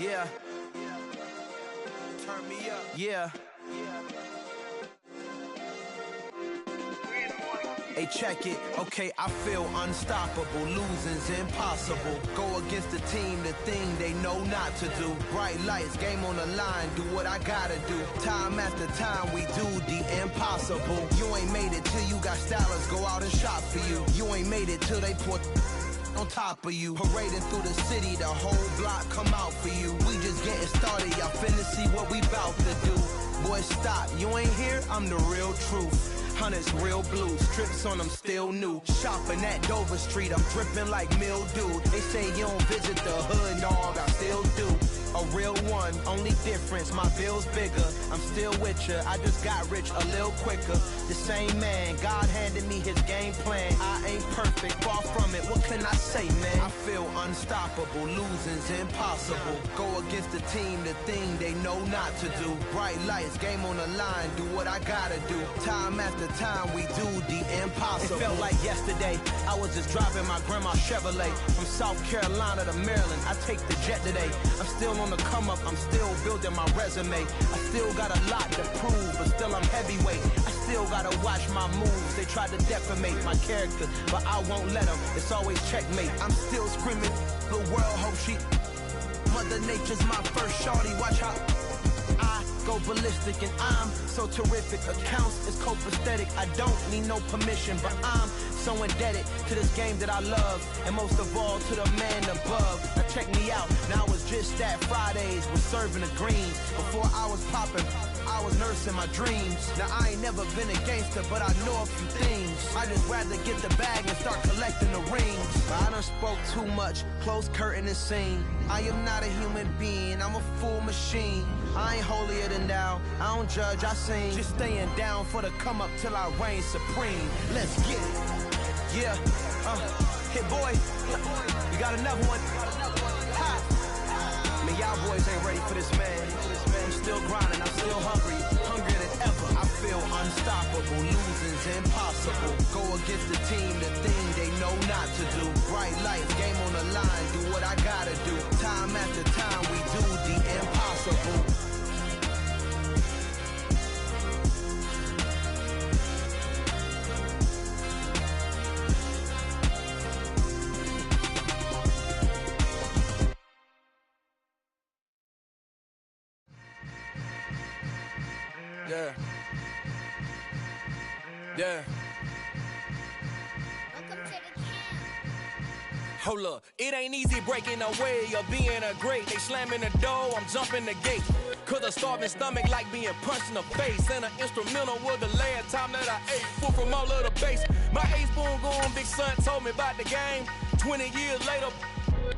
Yeah. Turn me up. Yeah. Hey, check it. Okay, I feel unstoppable. Losing's impossible. Go against the team, the thing they know not to do. Bright lights, game on the line, do what I gotta do. Time after time, we do the impossible. You ain't made it till you got stylers go out and shop for you. You ain't made it till they put on top of you. Parading through the city, the whole block come out for you. We just getting started, y'all finna see what we bout to do. Boy, stop, you ain't here, I'm the real truth. Hunters, real blue, strips on them still new. Shopping at Dover Street, I'm dripping like mildew. They say you don't visit the hood, dog, I still do. A real one, only difference, my bill's bigger. I'm still with ya, I just got rich a little quicker. The same man, God handed me his game plan. I ain't perfect, far from it, what can I say, man? I feel unstoppable, losing's impossible. Go against the team, the thing they know not to do. Bright lights, game on the line, do what I gotta do. Time after time, we do the impossible. It felt like yesterday, I was just driving my grandma's Chevrolet. From South Carolina to Maryland, I take the jet today. I'm still on the come up, I'm still building my resume. I still got a lot to prove, but still I'm heavyweight. I still gotta watch my moves. They tried to defamate my character, but I won't let them. It's always checkmate. I'm still screaming, the world hope she. Mother Nature's my first shorty, watch how I go ballistic, and I'm so terrific. Accounts is copacetic, I don't need no permission, but I'm so indebted to this game that I love, and most of all to the man above. Now check me out, now it's just that Fridays was serving the greens. Before I was popping, I was nursing my dreams. Now I ain't never been a gangster, but I know a few things. I just rather get the bag and start collecting the rings. But I done spoke too much, close curtain and scene. I am not a human being, I'm a full machine. I ain't holier than thou, I don't judge, I sing. Just staying down for the come up till I reign supreme. Let's get it. Yeah, hit boy, you got another one. Ha. Man, y'all boys ain't ready for this, man. I'm still grinding, I'm still hungry, hungrier than ever. I feel unstoppable, losing's impossible. Go against the team, the thing they know not to do. Bright lights, game on the line, do what I gotta do. Time after time, we do the impossible. Yeah. Yeah. Welcome to the camp. Hold up, it ain't easy breaking away or being a great. They slamming the door, I'm jumping the gate. Cause a starving stomach like being punched in the face. And an instrumental was the last time that I ate. Full from all of the bass. My ace spoon going, big son told me about the game. 20 years later,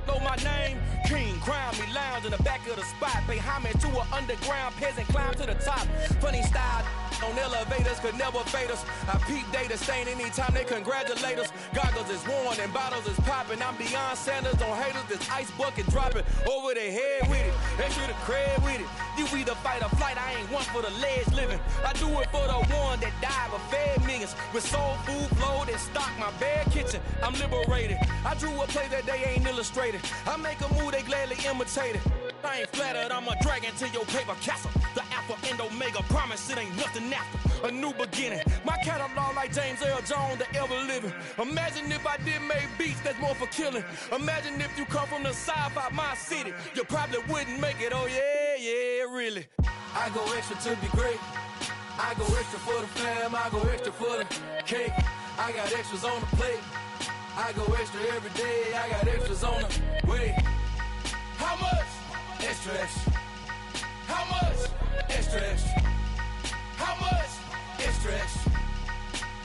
know my name. King, crown me, lounge in the back of the spot. Pay homage to an underground peasant, climb to the top. Funny style on elevators could never fade us. I peep data stain anytime they congratulate us. Goggles is worn and bottles is popping. I'm beyond Sanders on haters, this ice bucket dropping over their head with it. They should have cred with it. You either fight or flight, I ain't one for the ledge living. I do it for the one that died but fed millions. With soul food flowed and stocked my bare kitchen. I'm liberated. I drew a play that they ain't illustrated. I make a move, they gladly imitate it. I ain't flattered, I'm a dragon to your paper castle. The Alpha and Omega, promise it ain't nothing after. A new beginning. My catalog like James Earl Jones, the ever living. Imagine if I did make beats that's more for killing. Imagine if you come from the south out my city. You probably wouldn't make it, oh yeah, yeah, really. I go extra to be great. I go extra for the fam, I go extra for the cake. I got extras on the plate. I go extra every day, I got extras on the way. How much? Extra, extra. How much? Extra, extra. How much? Extra, extra.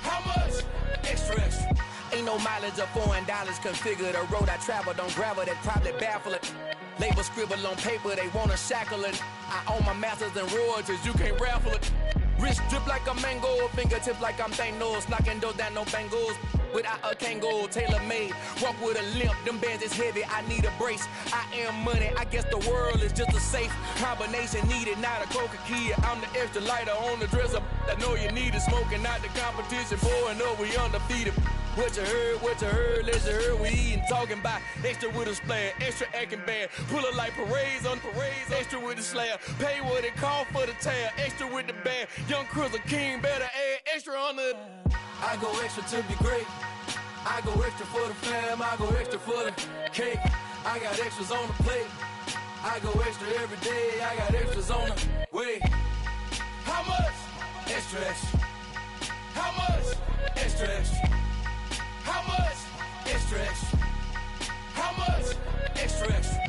How much? Extra, extra. Ain't no mileage of $4 configure the road I travel. Don't gravel, that probably baffle it. Label scribble on paper, they wanna shackle it. I own my masters and royalties, you can't raffle it. Wrist drip like a mango, fingertips like I'm Thanos. Knocking doors down, no bangles. Without a Kango, tailor-made. Walk with a limp, them bands is heavy, I need a brace. I am money, I guess the world is just a safe combination needed, not a coca key. I'm the extra lighter on the dresser. I know you need it, smoking out the competition, pouring up, we undefeated. What you heard, let you heard. We eatin', talking about extra with a splash, extra acting bad. Pull up like parades on parades, extra with the slab. Pay what it cost for the tab, extra with the bag. Young Cruiser King, better add extra on the. I go extra to be great. I go extra for the fam, I go extra for the cake. I got extras on the plate. I go extra every day, I got extras on the way. How much? Extra, extra. How much? Extra, extra. How much? Extra, extra. How much? Extra, extra.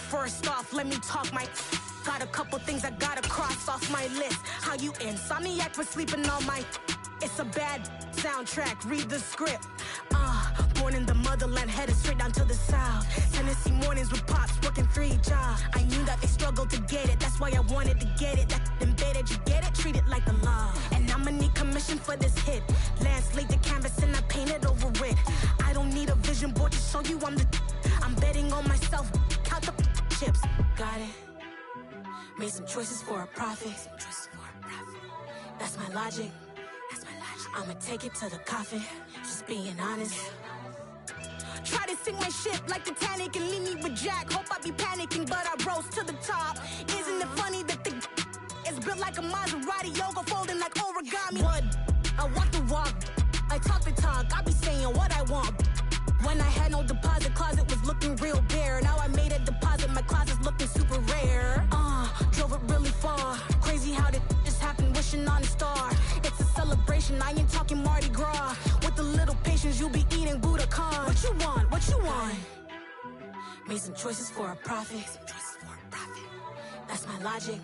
First off, let me talk my. Got a couple things I gotta cross off my list. How you insomniac for sleeping on my. It's a bad soundtrack, read the script. Born in the motherland, headed straight down to the south. Tennessee mornings with pops, working 3 jobs. I knew that they struggled to get it, that's why I wanted to get it. That embedded, you get it, treat it like a law. And I'ma need commission for this hit. Lance laid the canvas and I painted over it. I don't need a vision board to show you I'm the. I'm betting on myself, count the chips. Got it. Made some choices for a profit. That's my logic. I'ma take it to the coffin. Just being honest. Try to sink my ship like Titanic and leave me with Jack. Hope I be panicking, but I rose to the top. Isn't it funny that the is built like a Maserati, yoga folding like origami? What? I walk the walk. I talk the talk. I be saying what I want. When I had no deposit, closet was looking real bare. Now I made a deposit, my closet's looking super rare. Drove it really far. Crazy how did this happen, wishing on a star. It's a celebration, I ain't talking Mardi Gras. With a little patience, you'll be eating Budokan. What you want, what you want? Made some choices for a profit. That's my logic.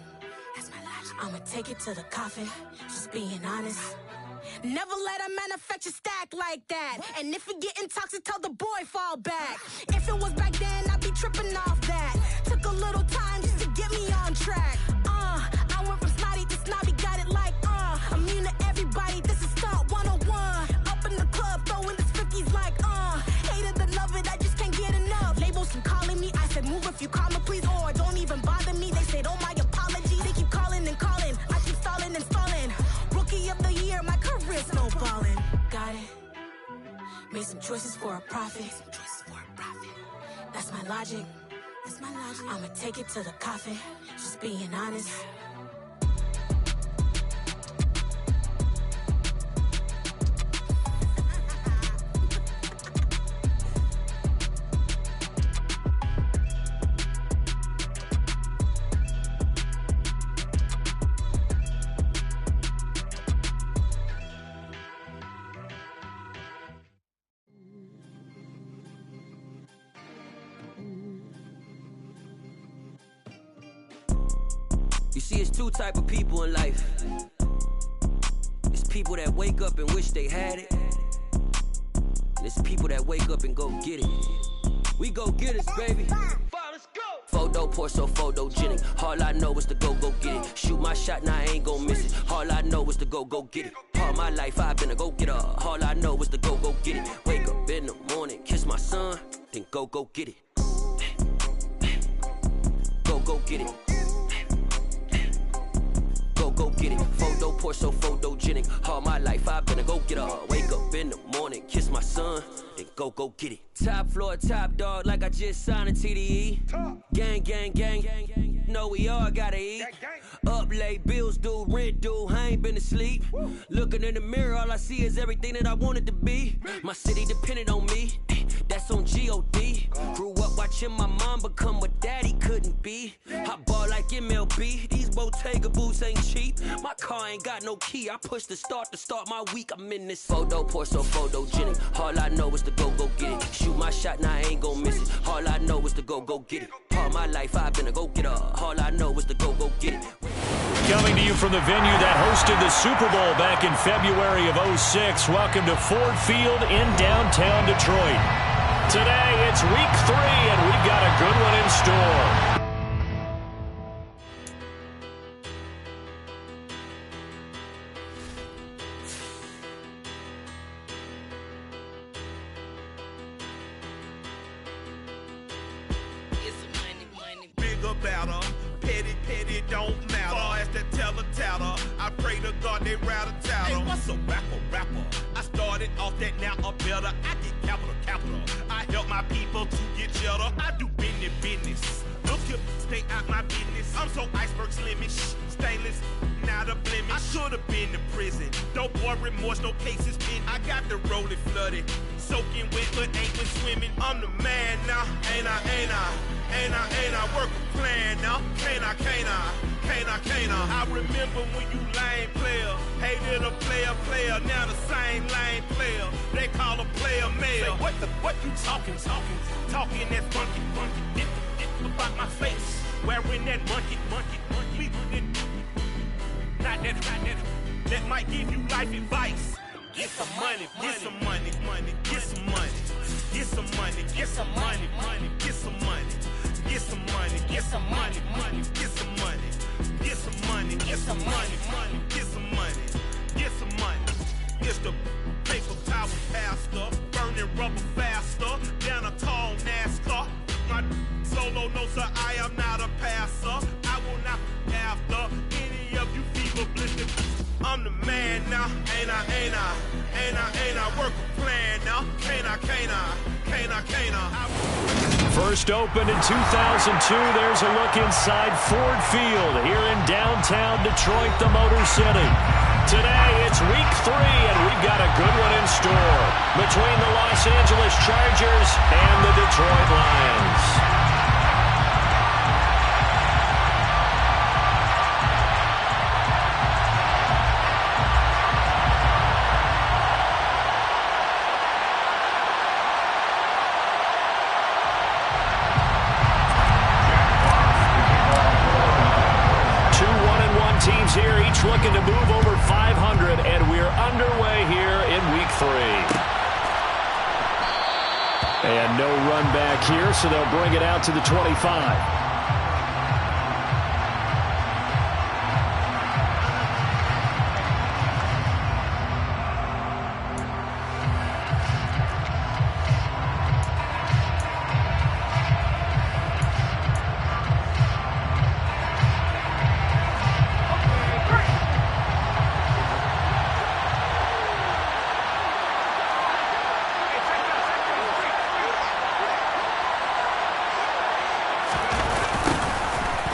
I'ma take it to the coffin, just being honest. Never let a manufacture stack like that. And if you getting toxic, tell the boy fall back. If it was back then, I'd be tripping off that. Took a little time just to get me on track. I went from snotty to snobby, got it like, immune to everybody, this is stunt 101. Up in the club, throwing this 50s like, hate it and love it, I just can't get enough. Labels from calling me, I said move if you call me please, or don't even bother me. They said, oh my apology, they keep calling and calling. I keep stalling and stalling. Rookie of the year, my career snowballing. Got it. Made some choices for a profit. That's my logic. I'ma take it to the coffin. Just being honest. You see, it's 2 type of people in life. It's people that wake up and wish they had it. And it's people that wake up and go get it. We go get it, baby. Let's go. Photo pour so photogenic. All I know is to go get it. Shoot my shot, now I ain't gon' miss it. All I know is to go get it. All my life I've been a go-getter. All I know is to go get it. Wake up in the morning, kiss my son, then go get it. Go get it. Go get it. Photo pour so photogenic. All my life I've been a go-getter. Wake up in the morning, kiss my son, then go get it. Top floor, top dog, like I just signed a TDE. Gang. Know we all gotta eat. Up late, bills due, rent due, I ain't been asleep. Looking in the mirror, all I see is everything that I wanted to be. My city depended on me, that's on G.O.D. Grew up watching my mom become what daddy couldn't be. I ball like MLB, these Bottega boots ain't cheap. My car ain't got no key, I push the start to start my week. I'm in this photo pour so photogenic. All I know is to go get it. Shoot my shot, now I ain't gon' miss it. All I know is to go get it. All my life I've been a go-getter. All I know is to go get it. Coming to you from the venue that hosted the Super Bowl back in February of '06. Welcome to Ford Field in downtown Detroit. Today, it's week 3, and we've got a good one in store. about my business. I'm so iceberg slimmish, stainless, not a blemish. I should have been to prison. Dope boy remorse, no cases pinned. I got the rolling flooded, soaking wet, but ain't been swimming. I'm the man now, ain't I? Work a plan now, can't I? I remember when you lame player, hated a player, now the same lame player. They call a player mayor. Say, what you talking that funky, get about my face, wearing that monkey, not that might give you life advice. Get some money, get some money, get some money, get some money, get some money, get some money, get some money, get some money, get some money, get some money, get some money, get some money, get some money. It's the paper power faster, burning rubber faster, down a tall NASCAR. My solo no sir, I am not a passer. I will not after any of you fever blistered. I'm the man now, ain't I? Work a plan now, can't I? First opened in 2002, there's a look inside Ford Field here in downtown Detroit, the Motor City. Today, it's week 3, and we've got a good one in store between the Los Angeles Chargers and the Detroit Lions. Teams here, each looking to move over 500, and we're underway here in week 3. And no run back here, so they'll bring it out to the 25.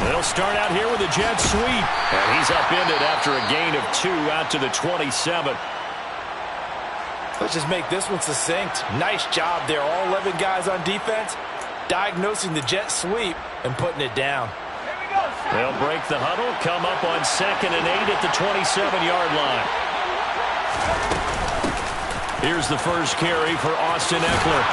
They'll start out here with a jet sweep. And he's upended after a gain of 2 out to the 27. Let's just make this one succinct. Nice job there. All 11 guys on defense diagnosing the jet sweep and putting it down. They'll break the huddle, come up on 2nd and 8 at the 27-yard line. Here's the first carry for Austin Eckler.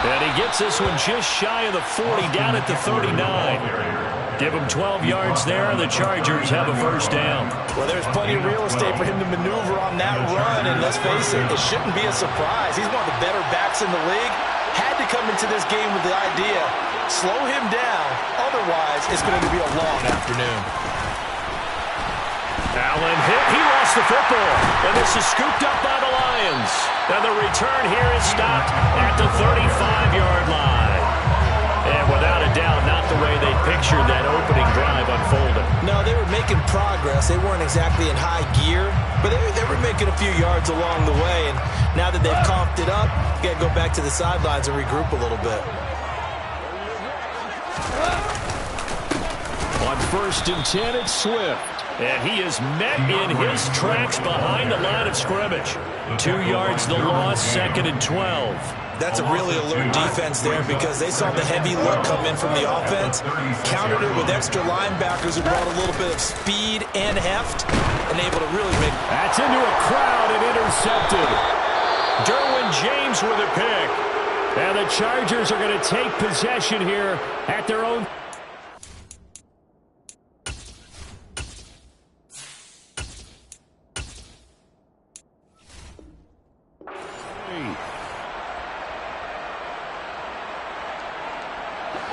And he gets this one just shy of the 40, down at the 39. Give him 12 yards there, and the Chargers have a first down. Well, there's plenty of real estate for him to maneuver on that run, and let's face it, it shouldn't be a surprise. He's one of the better backs in the league. Had to come into this game with the idea, slow him down, otherwise it's going to be a long afternoon. Allen hit, he lost the football, and this is scooped up by the Lions. And the return here is stopped at the 35-yard line. And without a doubt, not the way they pictured that opening drive unfolding. No, they were making progress. They weren't exactly in high gear, but they were making a few yards along the way. And now that they've coughed it up, you got to go back to the sidelines and regroup a little bit. On 1st and 10, it's Swift. And he is met in his tracks behind the line of scrimmage. 2 yards the loss, 2nd and 12. That's a really alert defense there because they saw the heavy look come in from the offense, countered it with extra linebackers who brought a little bit of speed and heft, and able to really make... That's into a crowd and intercepted. Derwin James with a pick. And the Chargers are going to take possession here at their own...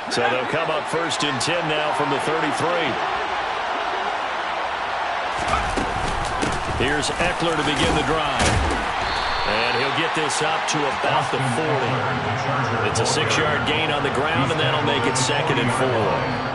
So they'll come up 1st and 10 now from the 33. Here's Eckler to begin the drive. And he'll get this up to about the 40. It's a 6-yard gain on the ground, and that'll make it 2nd and 4.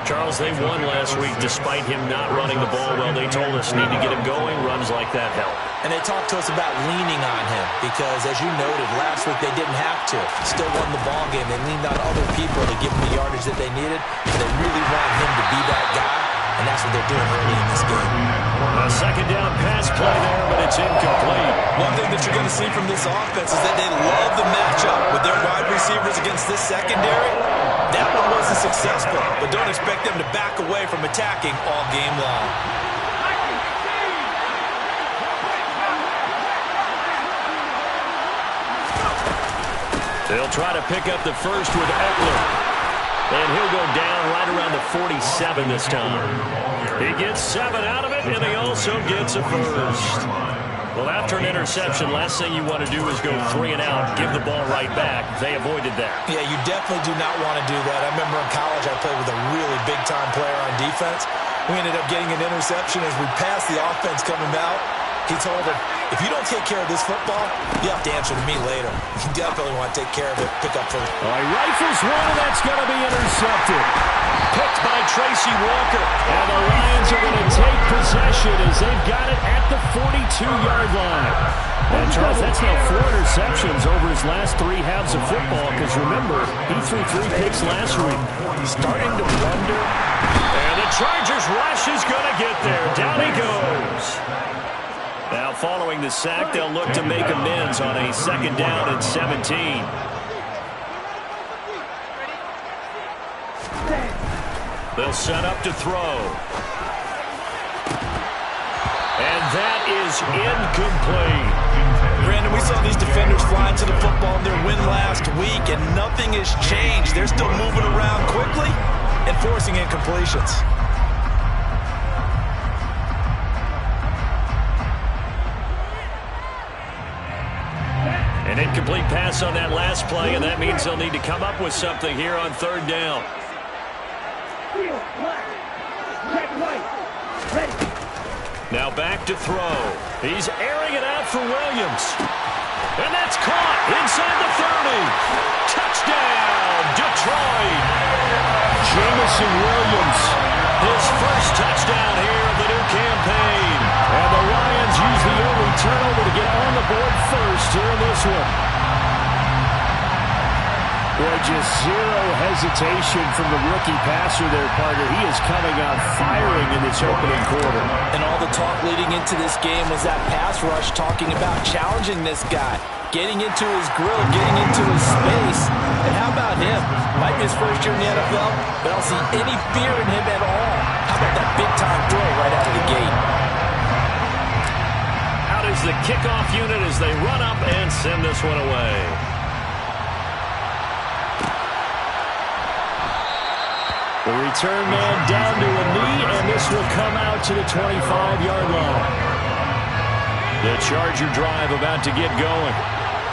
Charles, they won last week despite him not running the ball well. They told us need to get him going. Runs like that help. And they talked to us about leaning on him because, as you noted, last week they didn't have to. Still won the ball game. They leaned on other people to give them the yardage that they needed. And they really want him to be that guy, and that's what they're doing early in this game. A 2nd down pass play there, but it's incomplete. One thing that you're going to see from this offense is that they love the matchup with their wide receivers against this secondary. That one wasn't successful, but don't expect them to back away from attacking all game long. They'll try to pick up the first with Eckler. And he'll go down right around the 47 this time. He gets 7 out of it, and he also gets a first. Well, after an interception, last thing you want to do is go 3 and out, give the ball right back. They avoided that. Yeah, you definitely do not want to do that. I remember in college I played with a really big-time player on defense. We ended up getting an interception as we passed the offense coming out. He told him, if you don't take care of this football, you have to answer to me later. You definitely want to take care of it. Pick up first. All right, rifles one, and that's going to be intercepted. Picked by Tracy Walker. And the Lions are going to take possession as they've got it at the 42-yard line. And, Charles, that's now 4 interceptions over his last 3 halves of football because, remember, he threw 3 picks last week. Starting to wonder. And the Chargers rush is going to get there. Down he goes. Now, following the sack, they'll look to make amends on a 2nd down and 17. They'll set up to throw. And that is incomplete. Brandon, we saw these defenders flying to the football in their win last week, and nothing has changed. They're still moving around quickly and forcing incompletions. An incomplete pass on that last play, and that means they'll need to come up with something here on 3rd down. Now back to throw. He's airing it out for Williams. And that's caught inside the 30. Touchdown, Detroit. Jamison Williams, his first touchdown here of the new campaign. And the Lions use the early turnover to get on the board first here in this one. Boy, just zero hesitation from the rookie passer there, partner. He is coming out firing in this opening quarter. And all the talk leading into this game was that pass rush talking about challenging this guy, getting into his grill, getting into his space. And how about him? Might be his first year in the NFL, but I don't see any fear in him at all. How about that big-time throw right out of the gate? Out is the kickoff unit as they run up and send this one away. The return man down to a knee, and this will come out to the 25-yard line. The Charger drive about to get going.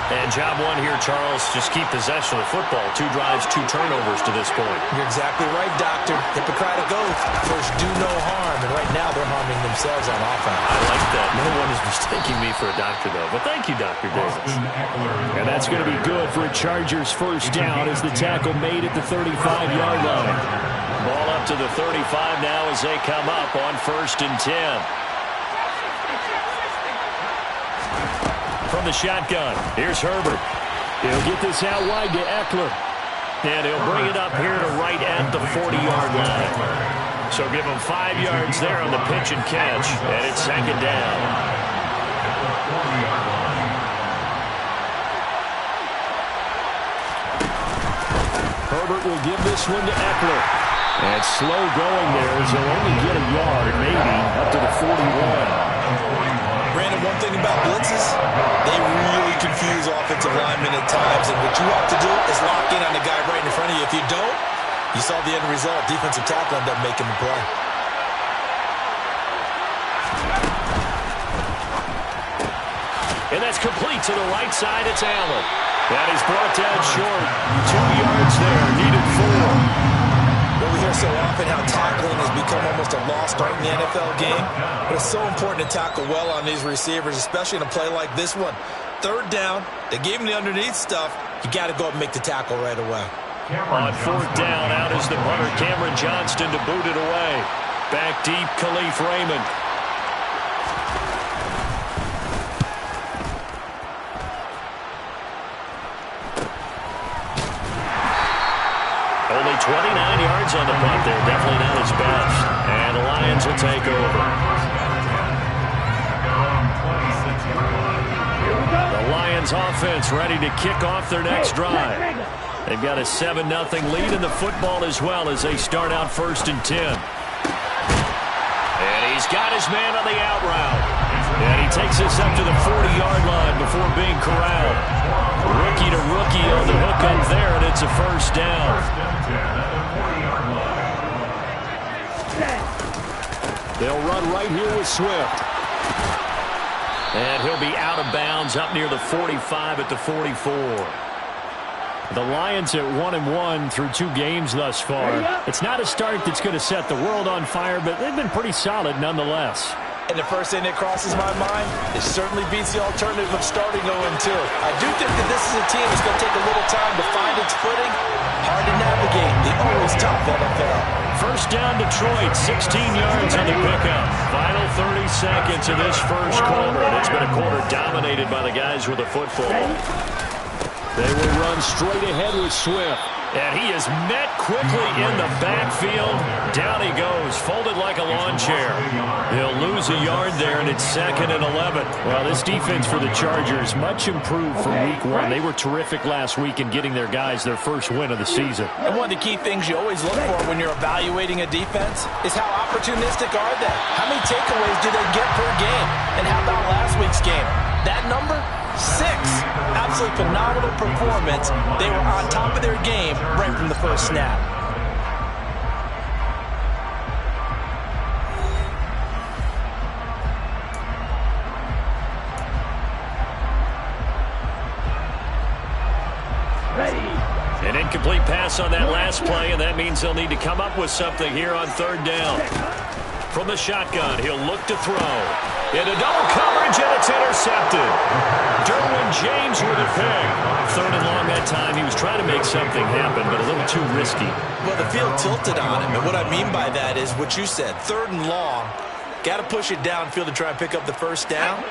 And job one here, Charles, just keep possession of the football. 2 drives, 2 turnovers to this point. You're exactly right, Doctor. Hippocratic oath. First, do no harm. And right now, they're harming themselves on offense. I like that. No one is mistaking me for a doctor, though. But thank you, Dr. Davis. And that's going to be good for a Chargers first down as the tackle made at the 35-yard line. Ball up to the 35 now as they come up on 1st and 10. From the shotgun, here's Herbert. He'll get this out wide to Eckler. And he'll bring it up here to right at the 40-yard line. So give him 5 yards there on the pitch and catch. And it's 2nd down. Herbert will give this one to Eckler. And slow going there as he'll only get a yard, maybe, up to the 41. Brandon, one thing about blitzes, they really confuse offensive linemen at times, and what you have to do is lock in on the guy right in front of you. If you don't, you saw the end result. Defensive tackle ended up making the play. And that's complete to the right side. It's Allen. That is brought down short. 2 yards there, needed 4. Well, we hear so often how tackling has become almost a lost art in the NFL game. But it's so important to tackle well on these receivers, especially in a play like this one. Third down, they gave him the underneath stuff. You got to go up and make the tackle right away. On fourth down, out is the punter, Cameron Johnston, to boot it away. Back deep, Khalif Raymond. Only 29 yards on the punt there. Definitely not his best. And the Lions will take over. The Lions offense ready to kick off their next drive. They've got a 7-0 lead in the football as well as they start out 1st and 10. And he's got his man on the out route. And he takes us up to the 40-yard line before being corralled. Rookie to rookie on the hook up there, and it's a first down. They'll run right here with Swift. And he'll be out of bounds up near the 45 at the 44. The Lions at 1-1 through 2 games thus far. It's not a start that's going to set the world on fire, but they've been pretty solid nonetheless. And the first thing that crosses my mind, it certainly beats the alternative of starting 0-2. I do think that this is a team that's going to take a little time to find its footing. Hard to navigate. The always tough NFL. First down Detroit, 16 yards on the pickup. Final 30 seconds of this first quarter. And it's been a quarter dominated by the guys with the football. They will run straight ahead with Swift. And he is met quickly in the backfield. Down he goes, folded like a lawn chair. They'll lose a yard there, and it's 2nd and 11. Well, this defense for the Chargers, much improved from week 1. They were terrific last week in getting their guys their first win of the season. And one of the key things you always look for when you're evaluating a defense is how opportunistic are they? How many takeaways do they get per game? And how about last week's game? That number? 6. Absolutely phenomenal performance. They were on top of their game right from the first snap. An incomplete pass on that last play, and that means they'll need to come up with something here on 3rd down. From the shotgun, he'll look to throw. Into double coverage, and it's intercepted. Derwin James with a pick. 3rd and long that time. He was trying to make something happen, but a little too risky. Well, the field tilted on him, and what I mean by that is what you said. 3rd and long. Got to push it downfield to try and pick up the first down.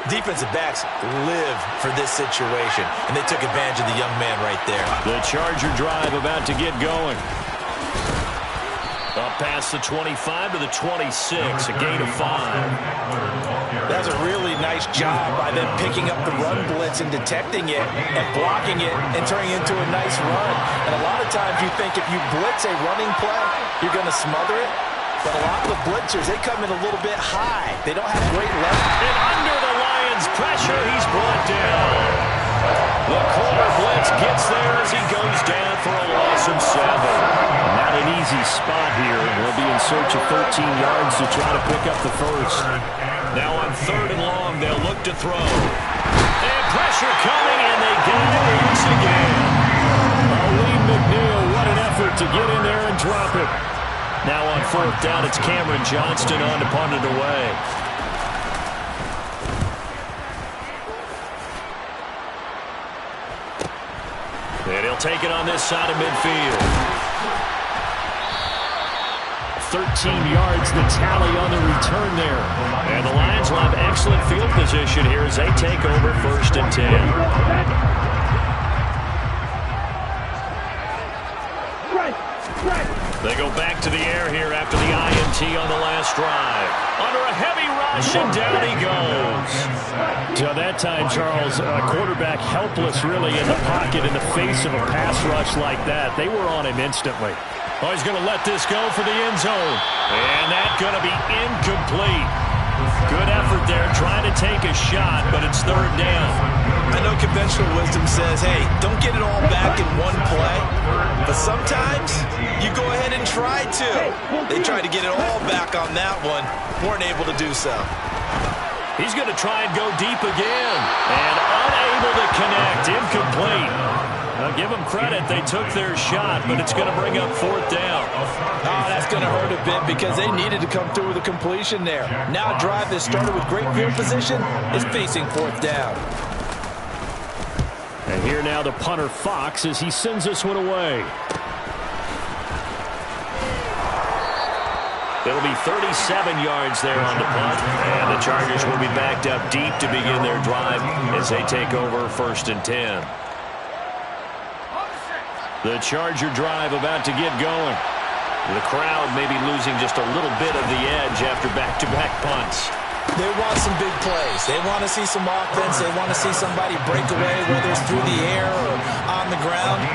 Defensive backs live for this situation, and they took advantage of the young man right there. The Charger drive about to get going. Up past the 25 to the 26, a gain of 5. That's a really nice job by them picking up the run blitz and detecting it and blocking it and turning it into a nice run. And a lot of times you think if you blitz a running play, you're going to smother it. But a lot of the blitzers, they come in a little bit high. They don't have great leverage. And under the Lions' pressure, he's brought down. The corner blitz gets there as he goes down for a loss of 7. Not an easy spot here. They'll be in search of 13 yards to try to pick up the first. Now on 3rd and long, they'll look to throw. And pressure coming, and they get it once again. Aleem McNeil, what an effort to get in there and drop it. Now on 4th down, it's Cameron Johnston on to punt it away. And he'll take it on this side of midfield. 13 yards, the tally on the return there. And the Lions will have excellent field position here as they take over 1st and 10. They go back to the air here after the INT on the last drive. Under a heavy rush, and down he goes. So that time, Charles, quarterback helpless really in the pocket in the face of a pass rush like that. They were on him instantly. Oh, he's going to let this go for the end zone. And that's going to be incomplete. Good effort there, trying to take a shot, but it's 3rd down. I know conventional wisdom says, hey, don't get it all back in one play. But sometimes you go ahead and try to. They tried to get it all back on that one. Weren't able to do so. He's going to try and go deep again. And unable to connect. Incomplete. Now give them credit. They took their shot, but it's going to bring up 4th down. Oh, that's going to hurt a bit because they needed to come through with a completion there. Now a drive that started with great field position is facing 4th down. And here now the punter Fox as he sends this one away. It'll be 37 yards there on the punt. And the Chargers will be backed up deep to begin their drive as they take over 1st and 10. The Charger drive about to get going. The crowd may be losing just a little bit of the edge after back-to-back punts. They want some big plays. They want to see some offense. They want to see somebody break away, whether it's through the air or on the ground.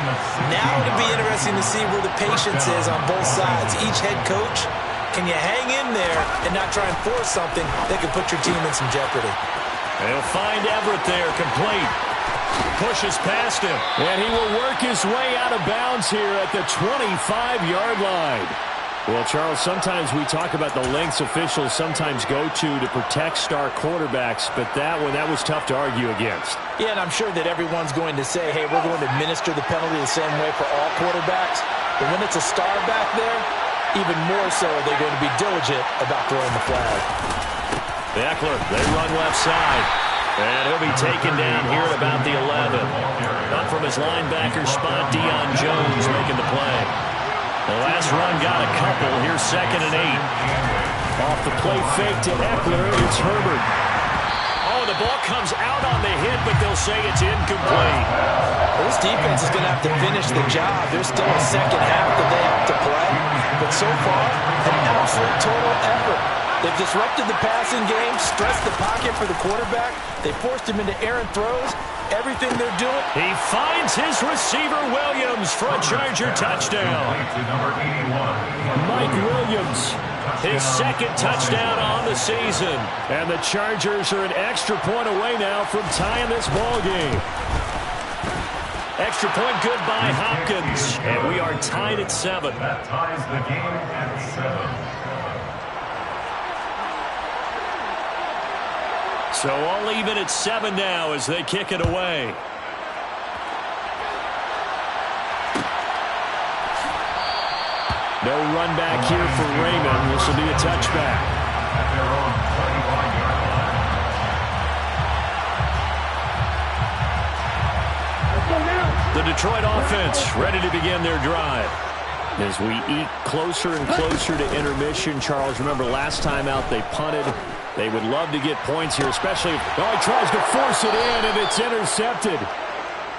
Now it'll be interesting to see where the patience is on both sides. Each head coach, can you hang in there and not try and force something that could put your team in some jeopardy? They'll find Everett there, complete. Pushes past him, and he will work his way out of bounds here at the 25-yard line. Well, Charles, sometimes we talk about the lengths officials sometimes go to protect star quarterbacks, but that was tough to argue against. Yeah, and I'm sure that everyone's going to say, hey, we're going to administer the penalty the same way for all quarterbacks. But when it's a star back there, even more so are they going to be diligent about throwing the flag. Eckler, they run left side. And he'll be taken down here at about the 11. Up from his linebacker spot, Deion Jones making the play. The last run got a couple. Here's 2nd and 8. Off the play fake to Eckler, it's Herbert. Oh, the ball comes out on the hit, but they'll say it's incomplete. Well, this defense is going to have to finish the job. There's still a second half that they have to play. But so far, an absolute total effort. They've disrupted the passing game, stressed the pocket for the quarterback. They forced him into errant throws. Everything they're doing. He finds his receiver, Williams, for a Charger touchdown. Mike Williams, his 2nd touchdown on the season. And the Chargers are an extra point away now from tying this ball game. Extra point good by Hopkins. And we are tied at 7. That ties the game at 7. So all even at 7 now as they kick it away. No run back here for Raymond. This will be a touchback. At their own 25-yard line. The Detroit offense ready to begin their drive. As we eat closer and closer to intermission, Charles, remember last time out they punted. They would love to get points here, especially if he tries to force it in, and it's intercepted.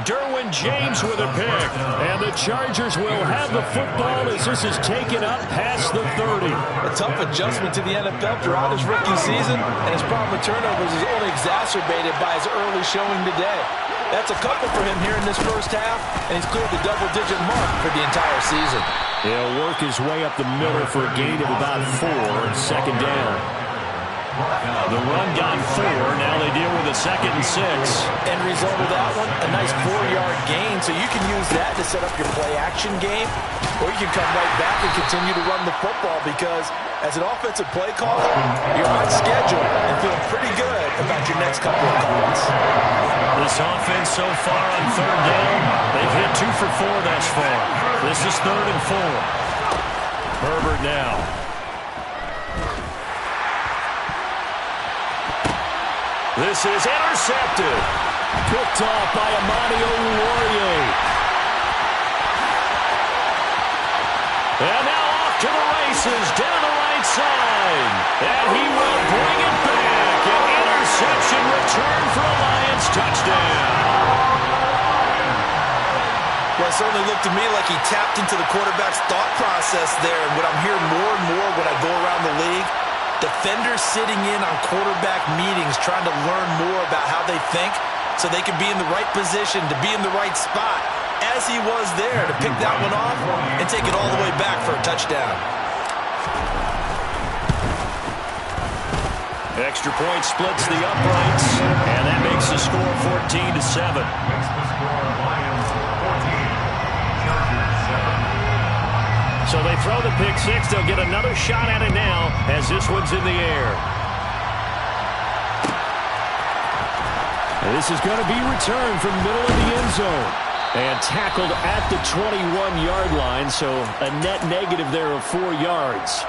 Derwin James with a pick, and the Chargers will have the football as this is taken up past the 30. A tough adjustment to the NFL throughout his rookie season, and his problem with turnovers is only exacerbated by his early showing today. That's a couple for him here in this first half, and he's cleared the double-digit mark for the entire season. He'll work his way up the middle for a gain of about 4, 2nd down. The run got 4. Now they deal with a 2nd and 6. End result of that one, a nice 4-yard gain. So you can use that to set up your play-action game, or you can come right back and continue to run the football because as an offensive play caller, you're on schedule and feeling pretty good about your next couple of calls. This offense so far on 3rd down, they've hit 2 for 4 thus far. This is 3rd and 4. Herbert now. This is intercepted. Picked off by Amani Oluwarie. And now off to the races down the right side. And he will bring it back. An interception return for a Lions touchdown. Well, it certainly looked to me like he tapped into the quarterback's thought process there. And what I'm hearing more and more when I go around the league, defenders sitting in on quarterback meetings trying to learn more about how they think so they can be in the right position to be in the right spot, as he was there to pick that one off and take it all the way back for a touchdown. Extra point splits the uprights, and that makes the score 14-7. Makes the score Lions 14, Chargers 7. So they throw the pick 6. They'll get another shot at it now as this one's in the air. And this is going to be returned from the middle of the end zone. And tackled at the 21-yard line, so a net negative there of 4 yards.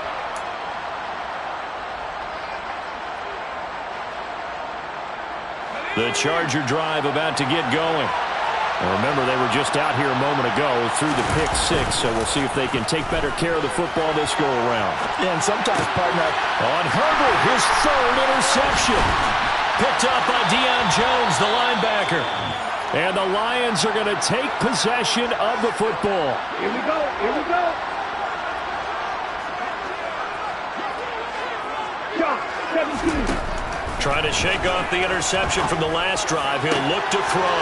The Charger drive about to get going. And remember, they were just out here a moment ago through the pick 6, so we'll see if they can take better care of the football this go-around. Yeah, and sometimes, partner, on Herbert, his 3rd interception. Picked up by Deion Jones, the linebacker. And the Lions are going to take possession of the football. Here we go, here we go. Shot, 17. Trying to shake off the interception from the last drive. He'll look to throw.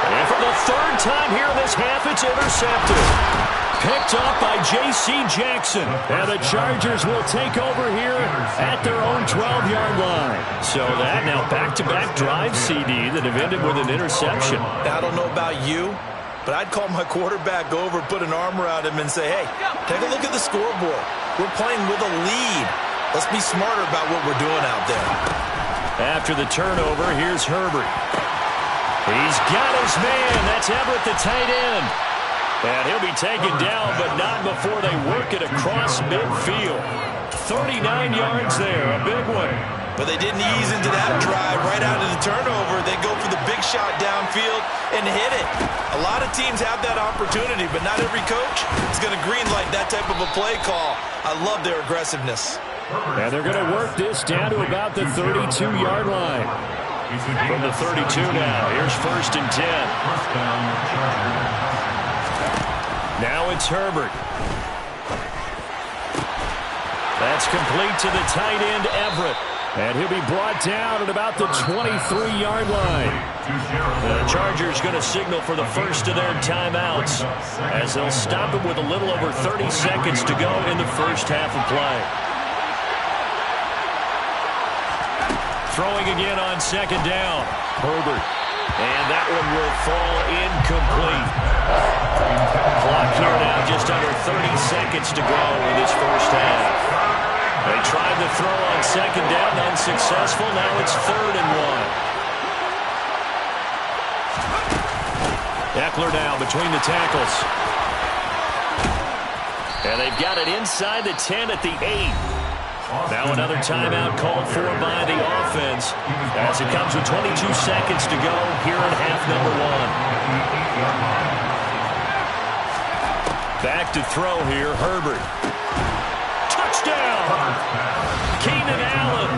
And for the 3rd time here in this half, it's intercepted. Picked up by J.C. Jackson. And the Chargers will take over here at their own 12-yard line. So that now back-to-back drive CD that have ended with an interception. I don't know about you, but I'd call my quarterback over, put an arm around him, and say, hey, take a look at the scoreboard. We're playing with a lead. Let's be smarter about what we're doing out there. After the turnover, here's Herbert. He's got his man. That's Everett, the tight end. And he'll be taken down, but not before they work it across midfield. 39 yards there, a big one. But they didn't ease into that drive right out of the turnover. They go for the big shot downfield and hit it. A lot of teams have that opportunity, but not every coach is going to greenlight that type of a play call. I love their aggressiveness. And they're going to work this down to about the 32-yard line. From the 32 now, here's 1st and 10. Now it's Herbert. That's complete to the tight end, Everett. And he'll be brought down at about the 23-yard line. The Chargers going to signal for the first of their timeouts as they'll stop it with a little over 30 seconds to go in the first half of play. Throwing again on 2nd down. Herbert. And that one will fall incomplete. Clock here now, just under 30 seconds to go in this first half. They tried to throw on 2nd down, unsuccessful. Now it's 3rd and 1. Eckler now between the tackles. And they've got it inside the 10 at the 8. Now another timeout called for by the offense as it comes with 22 seconds to go here in half number 1. Back to throw here, Herbert. Touchdown! Keenan Allen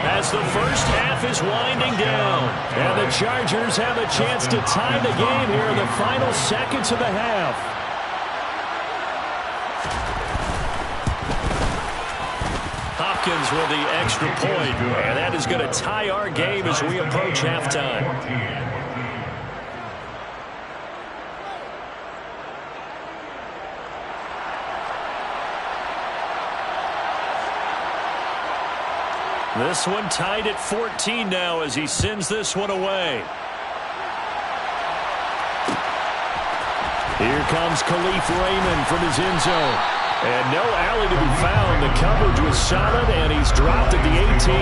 as the first half is winding down. And the Chargers have a chance to tie the game here in the final seconds of the half. Hopkins with the extra point, and that is going to tie our game as we approach halftime. This one tied at 14 now as he sends this one away. Here comes Khalif Raymond from his end zone. And no alley to be found. The coverage was solid, and he's dropped at the 18.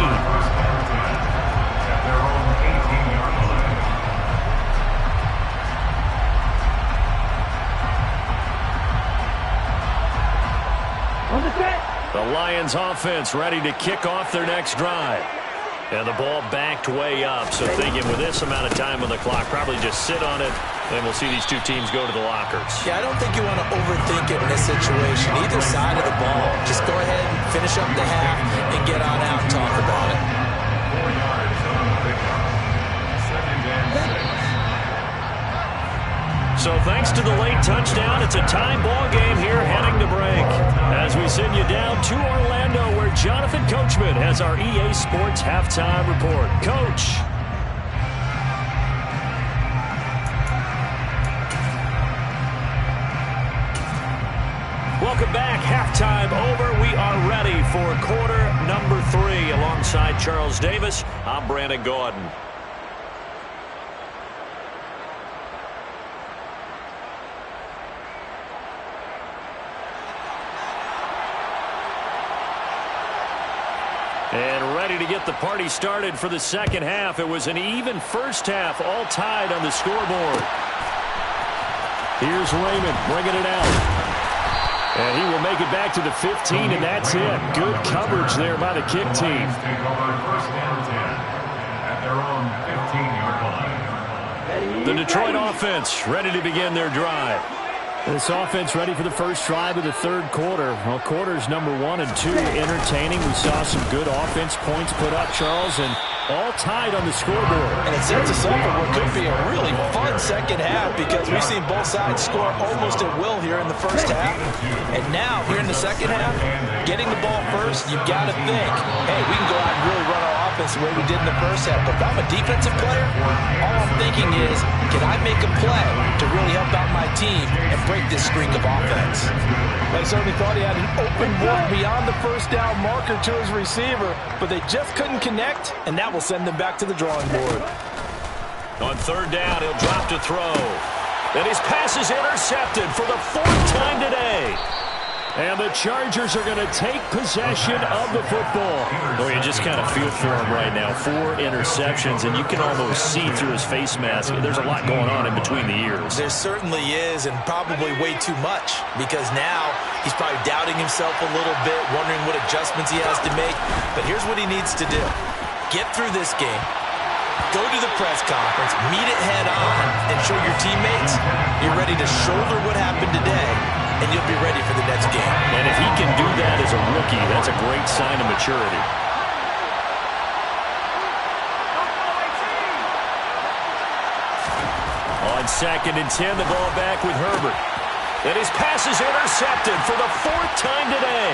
The Lions offense ready to kick off their next drive. And the ball backed way up, so thinking with this amount of time on the clock, probably just sit on it, and we'll see these two teams go to the lockers. Yeah, I don't think you want to overthink it in this situation. Either side of the ball. Just go ahead and finish up the half and get on out and talk about it. 4 yards on the pickup. 2nd and 6. So thanks to the late touchdown, it's a tie ball game here heading to break. As we send you down to Orlando, where Jonathan Coachman has our EA Sports halftime report. Coach. Welcome back. Halftime over. We are ready for quarter number 3. Alongside Charles Davis, I'm Brandon Gordon. And ready to get the party started for the second half. It was an even first half, all tied on the scoreboard. Here's Raymond bringing it out. And he will make it back to the 15, and that's it. Good coverage there by the kick team. Take over first and 10 at their own 15-yard line. The Detroit offense ready to begin their drive. This offense ready for the first drive of the third quarter. Well, quarters number 1 and 2 entertaining. We saw some good offense points put up, Charles, and all tied on the scoreboard. And it sets us up for what could be a really fun second half because we've seen both sides score almost at will here in the first half. And now, here in the second half, getting the ball first, you've got to think, hey, we can go out and really run our offense the way we did in the first half. But if I'm a defensive player, all I'm thinking is, can I make a play to really help out my team and break this streak of offense? They certainly thought he had an open look beyond the first down marker to his receiver, but they just couldn't connect, and that will send them back to the drawing board. On third down, he'll drop to throw. And his pass is intercepted for the 4th time today. And the Chargers are going to take possession of the football. Oh, you just kind of feel for him right now. 4 interceptions, and you can almost see through his face mask. There's a lot going on in between the ears. There certainly is, and probably way too much, because now he's probably doubting himself a little bit, wondering what adjustments he has to make. But here's what he needs to do. Get through this game, go to the press conference, meet it head on, and show your teammates you're ready to shoulder what happened today, and you'll be ready for the next game. And if he can do that as a rookie, that's a great sign of maturity. On 2nd and 10, the ball back with Herbert. And his pass is intercepted for the 4th time today.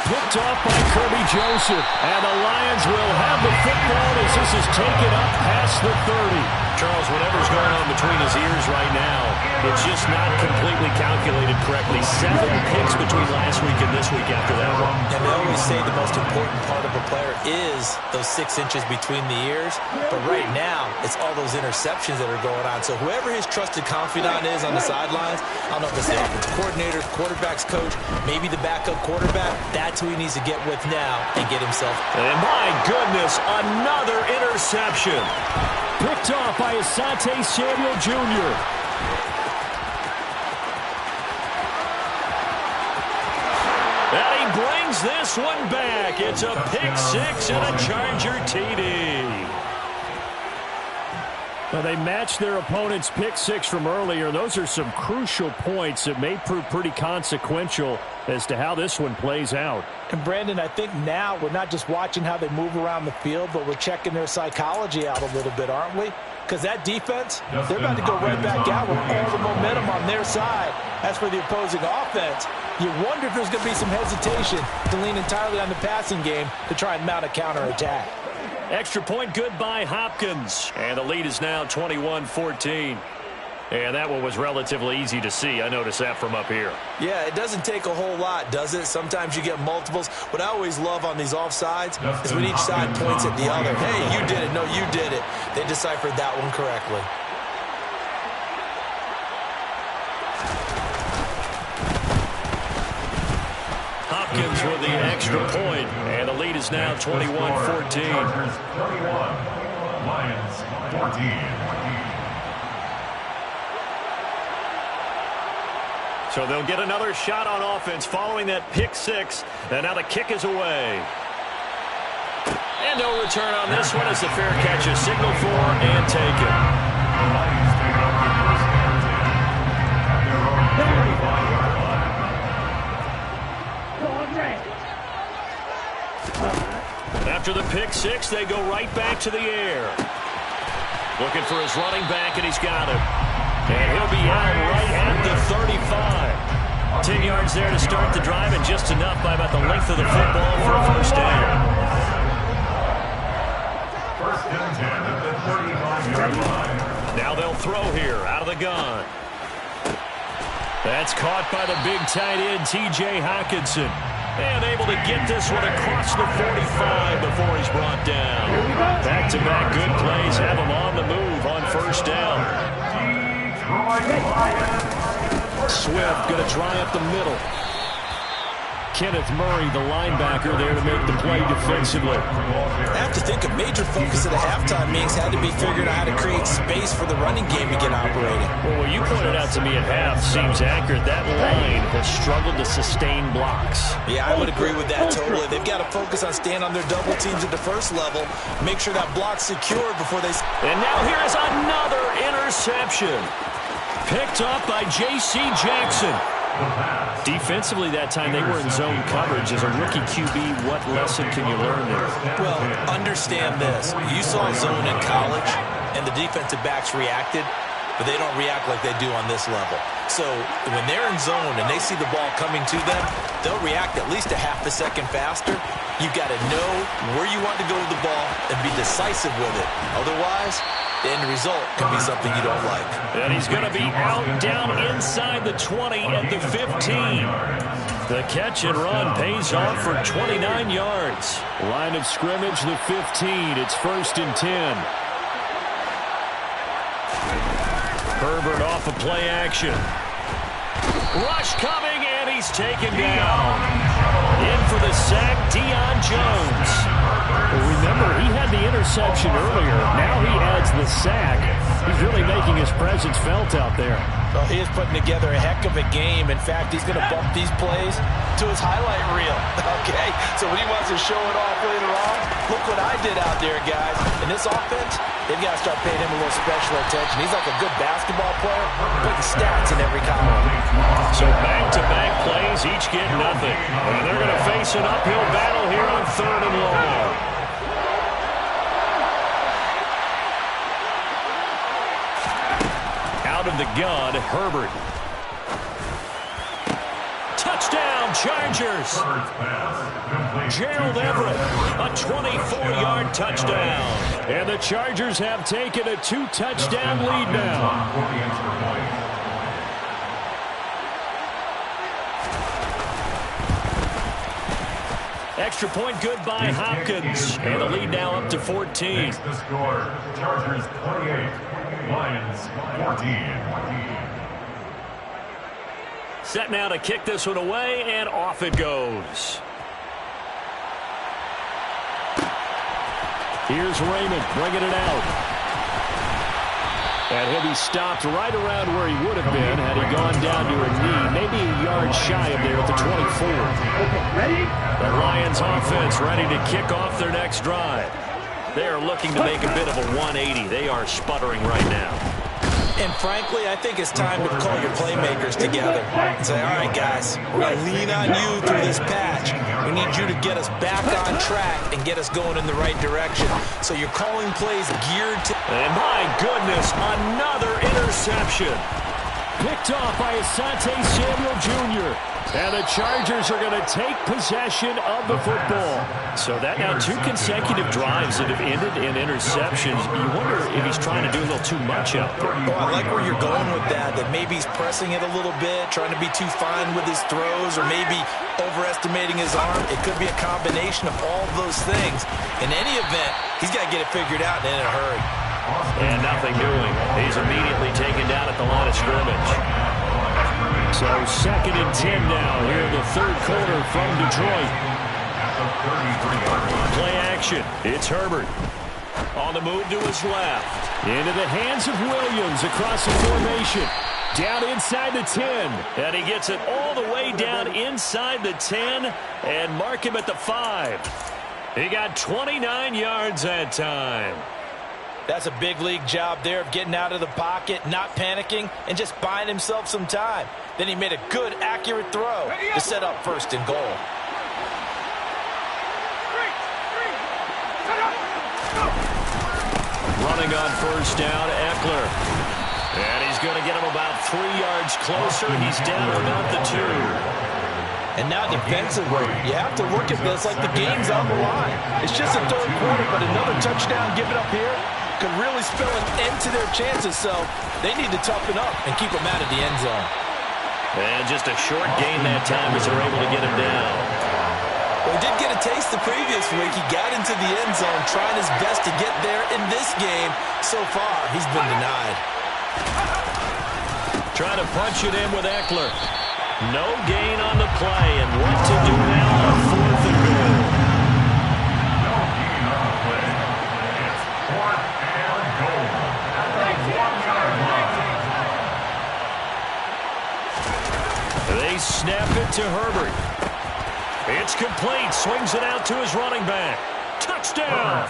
Picked off by Kirby Joseph. And the Lions will have the football as this is taken up past the 30. Charles, whatever's going on between his ears right now, it's just not completely calculated correctly. 7 picks between last week and this week after that one. And they always say the most important part of a player is those 6 inches between the ears. But right now, it's all those interceptions that are going on. So whoever his trusted confidant is on the sidelines, I don't know if it's the offensive coordinator, quarterback's coach, maybe the backup quarterback, that's who he needs to get with now and get himself. And my goodness, another interception. Picked off by Asante Samuel Jr. And he brings this one back. It's a pick 6 and a Charger TD. Well, they matched their opponent's pick 6 from earlier. Those are some crucial points that may prove pretty consequential as to how this one plays out. And Brandon, I think now we're not just watching how they move around the field, but we're checking their psychology out a little bit, aren't we? Because that defense, they're about to go right back out with all the momentum on their side. As for the opposing offense, you wonder if there's going to be some hesitation to lean entirely on the passing game to try and mount a counterattack. Extra point good by Hopkins. And the lead is now 21-14. And that one was relatively easy to see. I noticed that from up here. Yeah, it doesn't take a whole lot, does it? Sometimes you get multiples. What I always love on these offsides is when each side points at the other. Hey, you did it. No, you did it. They deciphered that one correctly. Hopkins with the extra point. And the lead is now 21-14. 31. Lions 14. So they'll get another shot on offense following that pick 6. And now the kick is away. And no return on this one as the fair catch is signaled for and taken. The Lions take over first and 10 at their own 35-yard line. After the pick 6, they go right back to the air. Looking for his running back, and he's got it. And he'll be out right at the 35. 10 yards there to start the drive, and just enough by about the length of the football for a first down. First and 10 at the 35-yard line. Now they'll throw here out of the gun. That's caught by the big tight end, T.J. Hockenson. And able to get this one across the 45 before he's brought down. Back-to-back good plays have him on the move on first down. Detroit Lions. Swift going to try up the middle. Kenneth Murray, the linebacker, there to make the play defensively. I have to think a major focus of the halftime meetings had to be figuring out how to create space for the running game to get operating. Well, what you pointed out to me at half seems accurate. That line has struggled to sustain blocks. Yeah, I would agree with that totally. They've got to focus on staying on their double teams at the first level, make sure that block's secured before they... And now here is another interception. Picked up by J.C. Jackson. Defensively that time, they were in zone coverage. As a rookie QB, what lesson can you learn there? Well, understand this. You saw zone in college, and the defensive backs reacted, but they don't react like they do on this level. So when they're in zone and they see the ball coming to them, they'll react at least a half a second faster. You've got to know where you want to go with the ball and be decisive with it. Otherwise, the end result can be something you don't like. And he's going to be out down inside the 20 at the 15. The catch and run pays off for 29 yards. Line of scrimmage, the 15. It's 1st and 10. Herbert off of play action. Rush coming, and he's taken down. In for the sack, Deion Jones. Well, remember, he had the interception earlier. Now he adds the sack. He's really making his presence felt out there. Well, he is putting together a heck of a game. In fact, he's going to bump these plays to his highlight reel. Okay, so when he wants to show it off later on, look what I did out there, guys. In this offense, they've got to start paying him a little special attention. He's like a good basketball player, putting stats in every column. So back-to-back plays, each get nothing. And they're going to face an uphill battle here on 3rd and long. Out of the gun, Herbert. Touchdown, Chargers. Gerald Everett, a 24-yard touchdown. And the Chargers have taken a 2-touchdown lead now. Extra point good by Hopkins. And the lead now up to 14. The score, Chargers 28, Lions 14. Set now to kick this one away, and off it goes. Here's Raymond bringing it out. And he'll be stopped right around where he would have been had he gone down to a knee, maybe a yard shy of there at the 24. The Lions offense ready to kick off their next drive. They are looking to make a bit of a 180. They are sputtering right now. And frankly, I think it's time to call your playmakers together and say, all right, guys, we're going to lean on you through this patch. We need you to get us back on track and get us going in the right direction. So you're calling plays geared to... And my goodness, another interception. Picked off by Asante Samuel Jr. And the Chargers are going to take possession of the football. So that now 2 consecutive drives that have ended in interceptions. You wonder if he's trying to do a little too much out there. Oh, I like where you're going with that maybe he's pressing it a little bit, trying to be too fine with his throws, or maybe overestimating his arm. It could be a combination of all those things. In any event, he's got to get it figured out and in a hurry. And nothing doing. He's immediately taken down at the line of scrimmage. So 2nd and 10 now here in the 3rd quarter from Detroit. Play action. It's Herbert. On the move to his left. Into the hands of Williams across the formation. Down inside the 10. And he gets it all the way down inside the 10 and mark him at the 5. He got 29 yards that time. That's a big league job there of getting out of the pocket, not panicking, and just buying himself some time. Then he made a good, accurate throw to set up 1st and goal. Running on 1st down, Eckler. And he's going to get him about 3 yards closer. He's down to about the 2. And now defensively, you have to look at this like the game's on the line. It's just a 3rd quarter, but another touchdown given up here could really spell an end to their chances, so they need to toughen up and keep them out of the end zone. And just a short gain that time as they're able to get him down. Well, he did get a taste the previous week. He got into the end zone, trying his best to get there in this game. So far, he's been denied. Trying to punch it in with Eckler. No gain on the play, and what to do now on 4th and goal. No gain on the play. It's 4th and goal. At the 1-yard line. They snap it to Herbert. It's complete. Swings it out to his running back. Touchdown!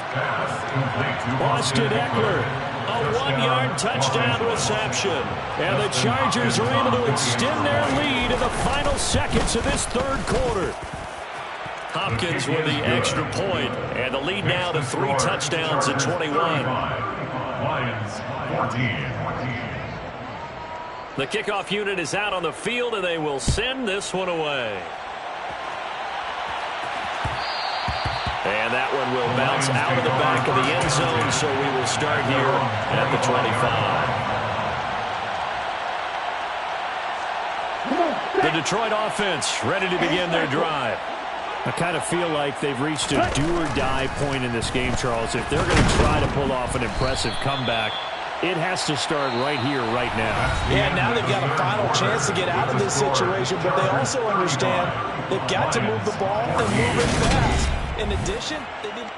Austin Eckler. A 1-yard touchdown reception. And the Chargers are able to extend their lead in the final seconds of this 3rd quarter. Hopkins with the extra point, and the lead now to 3 touchdowns at 21. Lions 14. The kickoff unit is out on the field, and they will send this one away. And that one will bounce out of the back of the end zone, so we will start here at the 25. The Detroit offense ready to begin their drive. I kind of feel like they've reached a do-or-die point in this game, Charles. If they're going to try to pull off an impressive comeback, it has to start right here, right now. Yeah, now they've got a final chance to get out of this situation, but they also understand they've got to move the ball and move it fast. In addition, they need...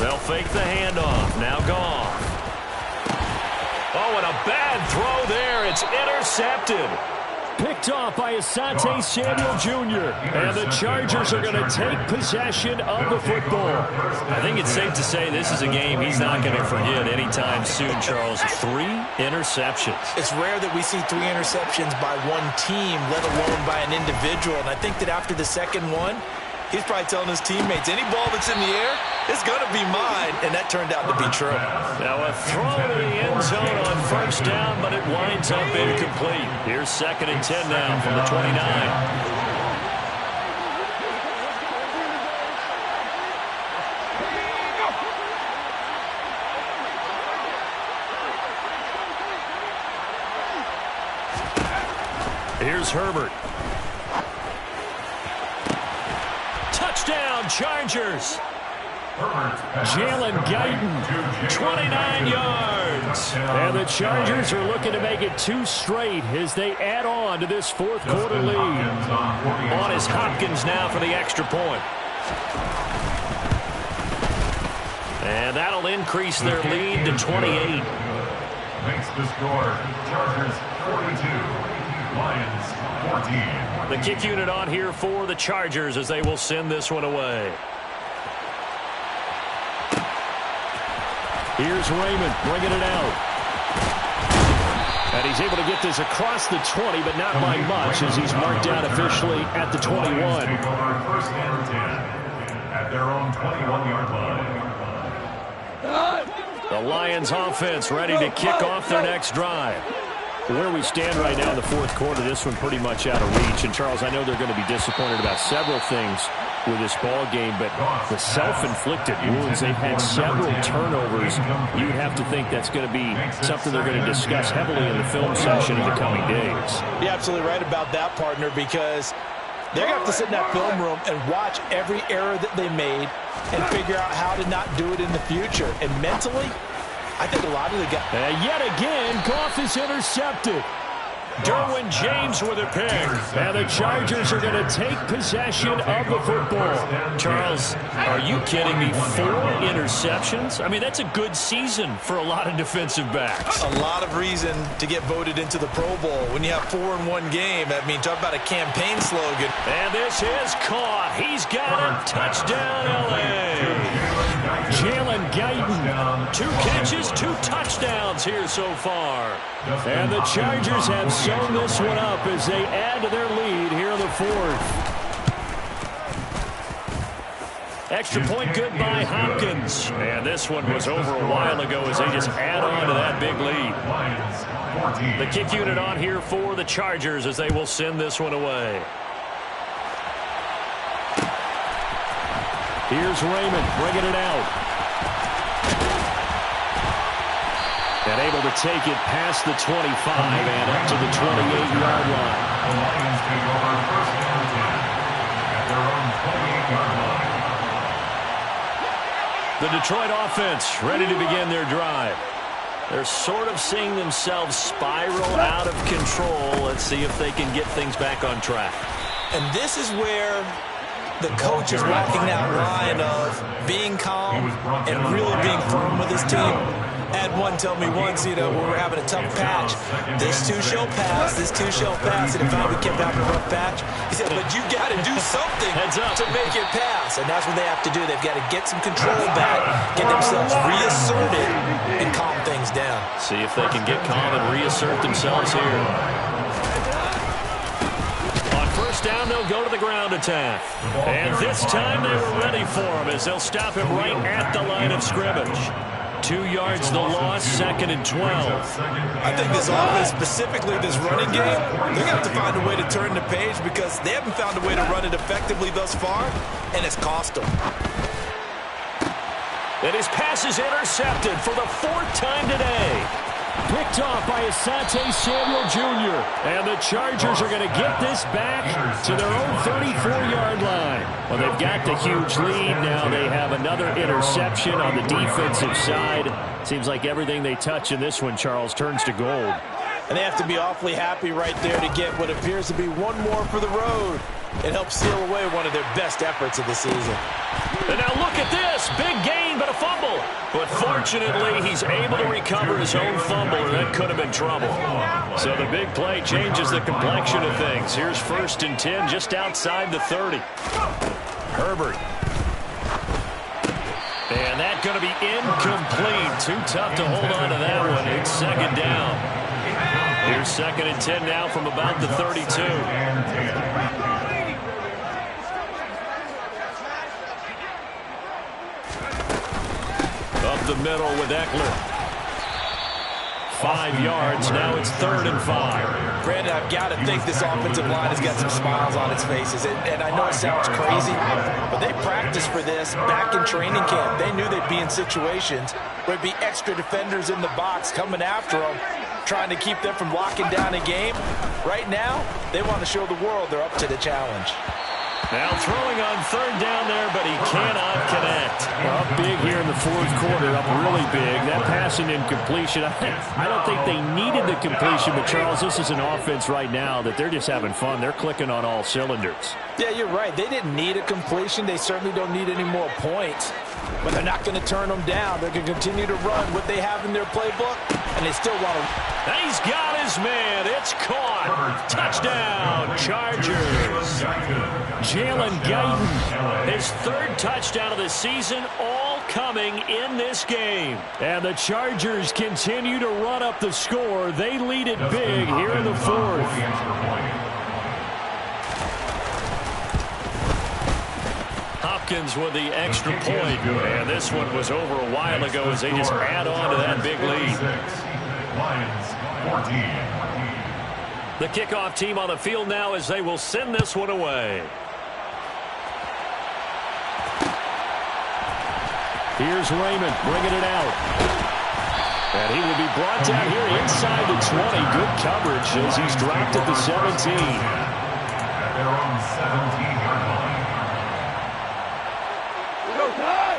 They'll fake the handoff. Now Goff. Oh, and a bad throw there. It's intercepted. Picked off by Asante Samuel Jr. And the Chargers are going to take possession of the football. I think it's safe to say this is a game he's not going to forget anytime soon, Charles. 3 interceptions. It's rare that we see 3 interceptions by one team, let alone by an individual. And I think that after the second one, he's probably telling his teammates, any ball that's in the air, it's going to be mine. And that turned out to be true. Now a throw to the end zone on 1st down, but it winds up incomplete. Here's 2nd and 10 now from the 29. Here's Herbert. Touchdown, Chargers. Jalen Guyton, 29 yards. And the Chargers are looking to make it 2 straight as they add on to this 4th quarter lead. On is Hopkins now for the extra point. And that'll increase their lead to 28. Makes the score Chargers 42, Lions 14. The kick unit on here for the Chargers as they will send this one away. Here's Raymond bringing it out. And he's able to get this across the 20, but not by much as he's marked down officially at the 21. Take over 1st and 10 at their own 21-yard line. The Lions offense ready to kick off their next drive. Where we stand right now in the 4th quarter, this one pretty much out of reach. And, Charles, I know they're going to be disappointed about several things with this ball game, but the self-inflicted wounds, they've had several turnovers. You would have to think that's going to be something they're going to discuss heavily in the film session in the coming days. You're absolutely right about that, partner, because they're going to have to sit in that film room and watch every error that they made and figure out how to not do it in the future. And mentally, I think a lot of the guys... And yet again, Goff is intercepted. Derwin James with a pick. And the Chargers are going to take possession of the football. Charles, are you kidding me? 4 interceptions? I mean, that's a good season for a lot of defensive backs. A lot of reason to get voted into the Pro Bowl. When you have 4 in one game, I mean, talk about a campaign slogan. And this is caught. He's got a touchdown, L.A. Jalen Guyton. 2 catches, 2 touchdowns here so far. And the Chargers have sewn this one up as they add to their lead here in the 4th. Extra point good by Hopkins. And this one was over a while ago as they just add on to that big lead. The kick unit on here for the Chargers as they will send this one away. Here's Raymond bringing it out. And able to take it past the 25 and up to the 28-yard line. The Lions take over first and 10 at their own 28-yard line. The Detroit offense ready to begin their drive. They're sort of seeing themselves spiral out of control. Let's see if they can get things back on track. And this is where the coach is walking that line of being calm and really being firm with his team. Had one tell me once, when we're having a tough patch, this too shall pass, this too shall pass. And if we kept having a rough patch, he said, but you got to do something to make it pass. And that's what they have to do. They've got to get some control back, get themselves reasserted, and calm things down. See if they can get calm and reassert themselves here. On first down, they'll go to the ground attack. And this time they were ready for him as they'll stop him right at the line of scrimmage. 2 yards the loss, 2nd and 12. I think this offense, specifically this running game, they're going to have to find a way to turn the page because they haven't found a way to run it effectively thus far, and it's cost them. And his pass is intercepted for the 4th time today. Picked off by Asante Samuel Jr. And the Chargers are going to get this back to their own 34-yard line. Well, they've got the huge lead. Now they have another interception on the defensive side. Seems like everything they touch in this one, Charles, turns to gold. And they have to be awfully happy right there to get what appears to be one more for the road. It helps seal away one of their best efforts of the season. And now look at this. Big gain, but a fumble. But fortunately, he's able to recover his own fumble, or that could have been trouble. So the big play changes the complexion of things. Here's 1st and 10 just outside the 30. Herbert. And that's going to be incomplete. Too tough to hold on to that one. It's 2nd down. Here's 2nd and 10 now from about the 32. Up the middle with Eckler. 5 yards. Now it's 3rd and 5. Brandon, I've got to think this offensive line has got some smiles on its faces. And I know it sounds crazy, but they practiced for this back in training camp. They knew they'd be in situations where there'd be extra defenders in the box coming after them, trying to keep them from locking down a game. Right now, they want to show the world they're up to the challenge. Now throwing on 3rd down there, but he cannot connect. Up big here in the 4th quarter, up really big. That passing incompletion, I don't think they needed the completion, but Charles, this is an offense right now that they're just having fun. They're clicking on all cylinders. Yeah, you're right. They didn't need a completion. They certainly don't need any more points. But they're not going to turn them down. They're going to continue to run what they have in their playbook, and they still want to. And he's got his man. It's caught. Touchdown, Chargers. Jalen Guyton, his 3rd touchdown of the season, all coming in this game. And the Chargers continue to run up the score. They lead it big here in the 4th. Hopkins with the extra point. And this one was over a while ago as they just add on to that big lead. Lions 14. The kickoff team on the field now as they will send this one away. Here's Raymond bringing it out. And he will be brought down here inside the 20. Good coverage as he's dropped at the 17. At their own 17-yard line.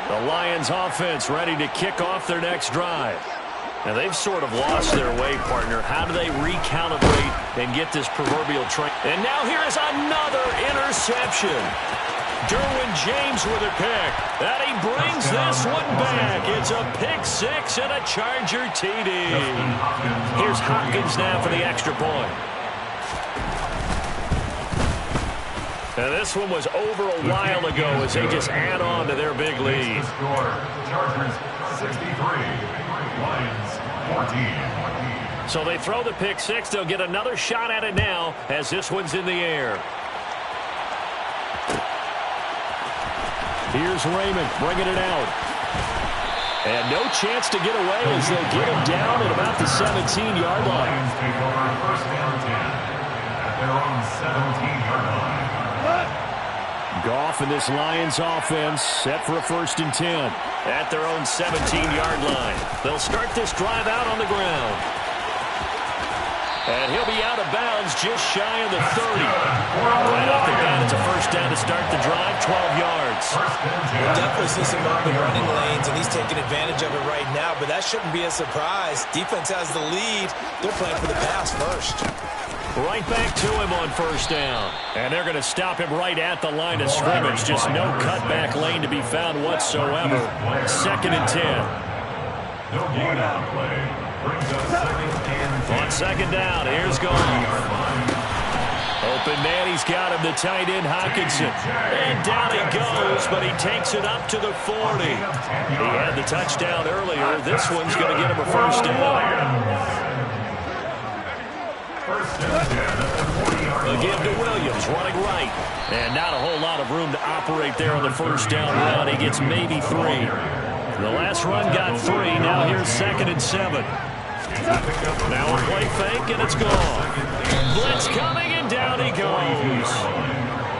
The Lions offense ready to kick off their next drive. Now they've sort of lost their way, partner. How do they recalibrate and get this proverbial train? And now here is another interception. Derwin James with a pick. And he brings this one back. It's a pick 6 and a Charger TD. Here's Hopkins now for the extra point. And this one was over a while ago as they just add on to their big lead. Chargers 63, Lions 14. So they throw the pick 6. They'll get another shot at it now as this one's in the air. Here's Raymond bringing it out. And no chance to get away as they'll get him down at about the 17-yard line. Lions take over first down 10 at their own 17-yard line. Goff and this Lions offense set for a 1st and 10 at their own 17-yard line. They'll start this drive out on the ground. And he'll be out of bounds just shy of the 30. Right off the bat, it's a 1st down to start the drive, 12 yards. Definitely see some open running lanes, and he's taking advantage of it right now, but that shouldn't be a surprise. Defense has the lead. They're playing for the pass first. Right back to him on 1st down. And they're going to stop him right at the line of scrimmage. Just no cutback lane to be found whatsoever. 2nd and 10. No gain on play. Brings up 2nd and 10. On 2nd down, here's Goff. Open man, he's got him, the tight end, Hockenson. And down he goes, but he takes it up to the 40. He had the touchdown earlier. This one's going to get him a 1st down. Again to Williams, running right. And not a whole lot of room to operate there on the 1st down run. He gets maybe 3. The last run got 3. Now here's 2nd and 7. Now a play fake, and it's gone. Blitz coming, and down he goes.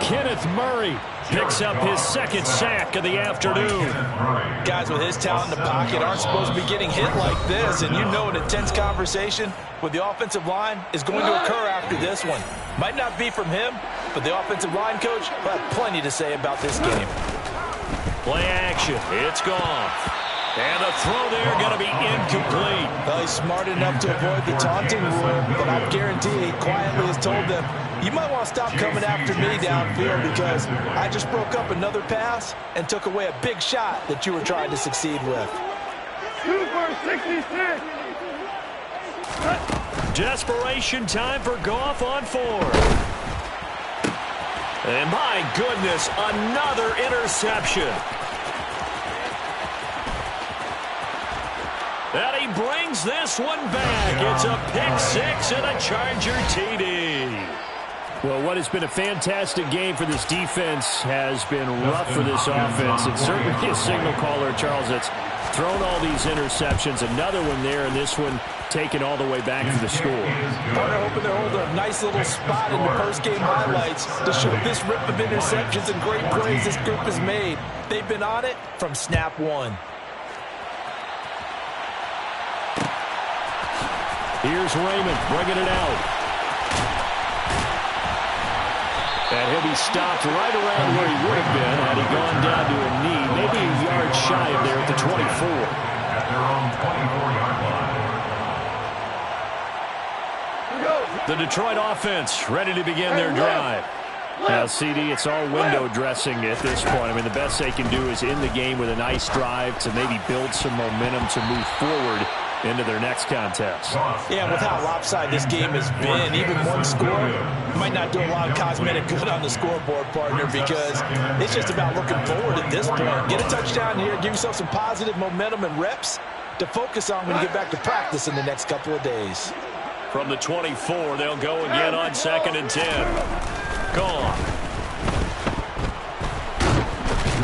Kenneth Murray picks up his 2nd sack of the afternoon. Guys with his talent in the pocket aren't supposed to be getting hit like this, and you know an intense conversation with the offensive line is going to occur after this one. Might not be from him, but the offensive line coach will have plenty to say about this game. Play action. It's gone. And the throw there going to be incomplete. Well, he's smart enough to avoid the taunting rule, but I guarantee he quietly has told them, you might want to stop coming after me downfield because I just broke up another pass and took away a big shot that you were trying to succeed with. 2 for 66. Desperation time for Goff on 4. And my goodness, another interception. And he brings this one back. It's a pick 6 and a Charger TD. Well, what has been a fantastic game for this defense has been rough for this offense. It's certainly a signal caller, Charles, that's thrown all these interceptions. Another one there, and this one taken all the way back to the score. Partner hoping to hold a nice little spot in the post-game highlights to show this rip of interceptions and great plays this group has made. They've been on it from snap 1. Here's Raymond bringing it out. And he'll be stopped right around where he would have been had he gone down to a knee, maybe a yard shy of there at the 24. At their own 24-yard line. The Detroit offense ready to begin their drive. Now, CD, it's all window dressing at this point. I mean, the best they can do is in the game with a nice drive to maybe build some momentum to move forward into their next contest. Yeah, with how lopsided this game has been, even one score might not do a lot of cosmetic good on the scoreboard, partner, because it's just about looking forward at this point. Get a touchdown here, give yourself some positive momentum and reps to focus on when you get back to practice in the next couple of days. From the 24, they'll go again on 2nd and 10. Gone.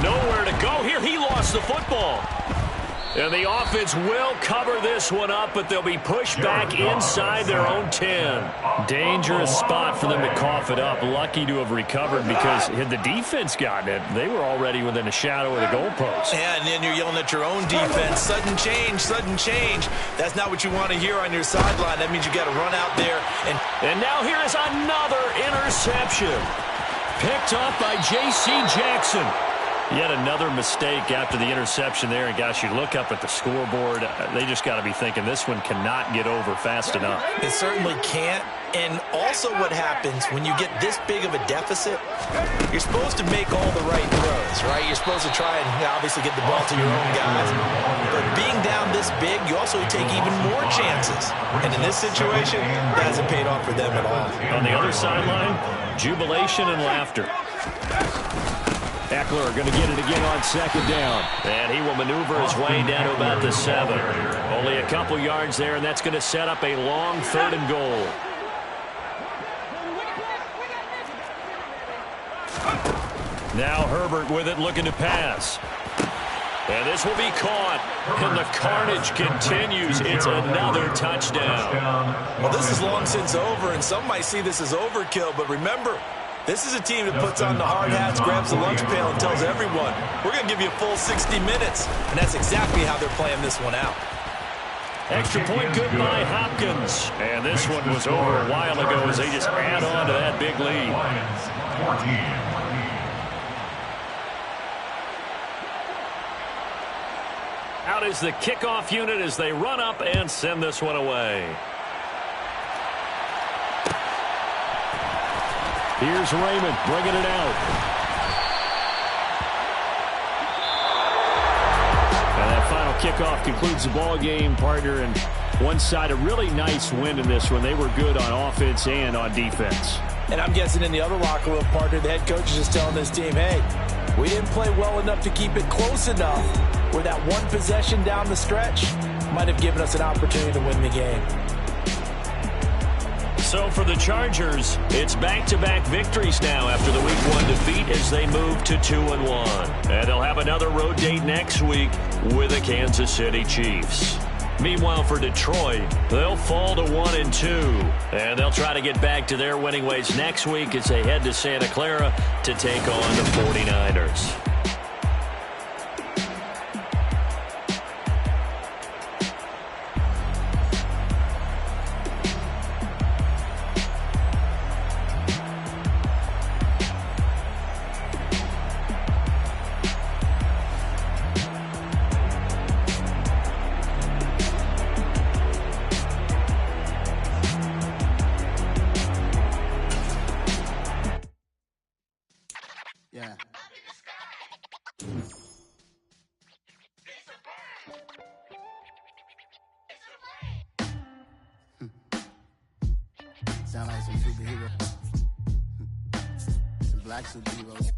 Nowhere to go here. He lost the football. And the offense will cover this one up, but they'll be pushed back inside their own 10. Dangerous spot for them to cough it up. Lucky to have recovered because had the defense gotten it, they were already within a shadow of the goalpost. Yeah, and then you're yelling at your own defense. Sudden change, sudden change. That's not what you want to hear on your sideline. That means you got to run out there. And now here is another interception. Picked up by J.C. Jackson. Yet another mistake after the interception there. And, gosh, you look up at the scoreboard, they just got to be thinking this one cannot get over fast enough. It certainly can't. And also what happens when you get this big of a deficit, you're supposed to make all the right throws, right? You're supposed to try and obviously get the ball to your own guys. But being down this big, you also take even more chances. And in this situation, that hasn't paid off for them at all. On the other sideline, jubilation and laughter. Eckler going to get it again on 2nd down. And he will maneuver his way down to about the 7. Only a couple yards there, and that's going to set up a long 3rd and goal. Now Herbert with it, looking to pass. And this will be caught. And the carnage continues. It's another touchdown. Well, this is long since over, and some might see this as overkill. But remember, this is a team that puts on the hard hats, grabs the lunch pail, and tells everyone, we're going to give you a full 60 minutes. And that's exactly how they're playing this one out. Extra point good by Hopkins. And this one was over a while ago as they just add on to that big lead. Lions 14. Out is the kickoff unit as they run up and send this one away. Here's Raymond bringing it out. And that final kickoff concludes the ball game, partner. And one side, a really nice win in this one. They were good on offense and on defense. And I'm guessing in the other locker room, partner, the head coach is just telling this team, hey, we didn't play well enough to keep it close enough where that one possession down the stretch might have given us an opportunity to win the game. So for the Chargers, it's back-to-back victories now after the Week 1 defeat as they move to 2-1. And they'll have another road date next week with the Kansas City Chiefs. Meanwhile, for Detroit, they'll fall to 1-2. And they'll try to get back to their winning ways next week as they head to Santa Clara to take on the 49ers. Yeah. Sound like some superhero. Some black superheroes.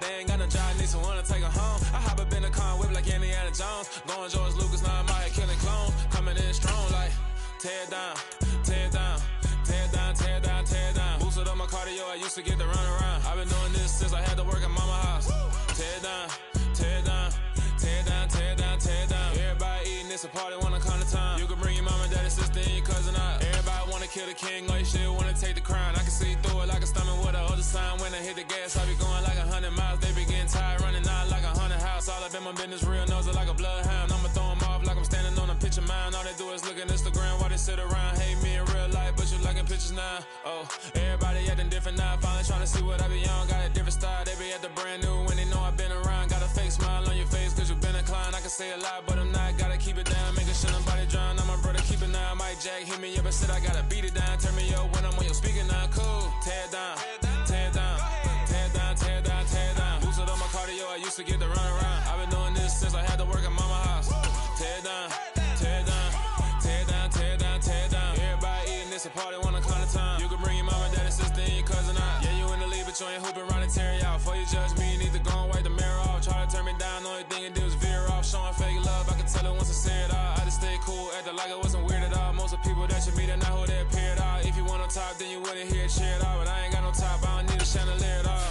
They ain't got no job, need someone to take her home. I hop up in the car, whip like Indiana Jones. Going George Lucas, now I'm out here killing clones. Coming in strong like, tear down, tear down, tear down, tear down, tear down. Boosted up my cardio, I used to get to run around. I've been doing this since I had to work at mama house. Tear down, tear down, tear down, tear down, tear down. Everybody eating, it's a party, wanna come to time. You can bring your mama, daddy, sister, and your cousin out. Everybody wanna kill the king, or you still wanna take the crown. I can see through it like a stomach with the other sign. When I hit the gas, I be going like 100 miles. They be getting tired, running out like 100 house. All up in my business, real nose like a bloodhound. I'ma throw them off like I'm standing on a picture mound. All they do is look at Instagram while they sit around. Hate me in real life, but you liking pictures now. Oh, everybody acting different now. Finally trying to see what I be on. Got a different style, they be at the brand new when they know I've been around. Got a fake smile on your face cause you been inclined. I can say a lot, but I'm not. Gotta keep it down, making sure nobody drown. I'm my brother, keep it now. Mike Jack hit me up and said I gotta beat it down. Turn me up when I'm on your speaker now. Cool, tear down, tear down, tear down, tear down, tear down. Boosted up my cardio, I used to get to run around. I've been doing this since I had to work at mama house. Tear down, tear down, tear down, tear down, tear down. Everybody eating, it's a party, wanna come to time. You can bring your mama, daddy, sister, and your cousin out. Yeah, you in the lead, but you ain't hooping, running, tear out. Before you judge me, you need to go and wipe the mirror off. Try to turn me down, only thing it did was veer off. Showing fake love, I can tell it once I say it all. I just stay cool, acting like it wasn't weird at all. Most of the people that you meet are not who they appear at all. If you want on top, then you wouldn't hear it cheer at all. But I ain't got no top, I don't need a chandelier at all.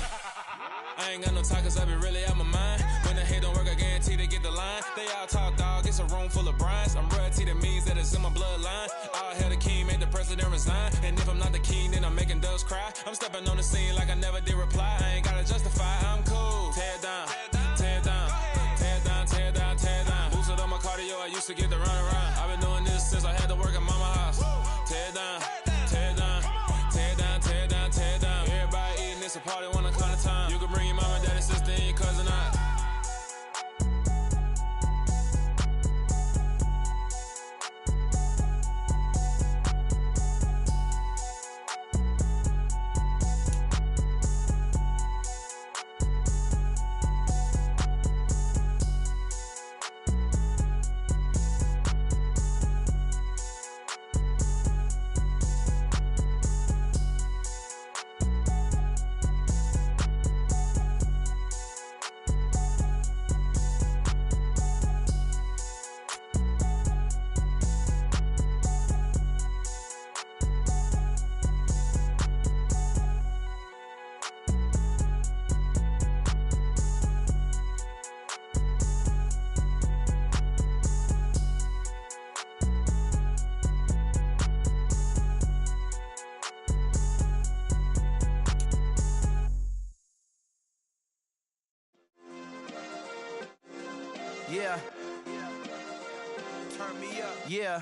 I ain't got no talk cause I be really out my mind. When the hate don't work, I guarantee they get the line. They all talk dog, it's a room full of brinds. I'm royalty, that means that it's in my bloodline. All hell the king, made the president resign. And if I'm not the king, then I'm making doves cry. I'm stepping on the scene like I never did reply. I ain't gotta justify, I'm cool. Tear down, tear down, tear down, tear down, tear down. Boosted up my cardio, I used to get to run around. I've been doing this since I had to work at mama house. Tear down, tear down, tear down, tear down, tear down. Everybody eating, it's a party, wanna come to time. You can bring your mama, daddy, sister, and your cousin out. Yeah. Turn me up. Yeah.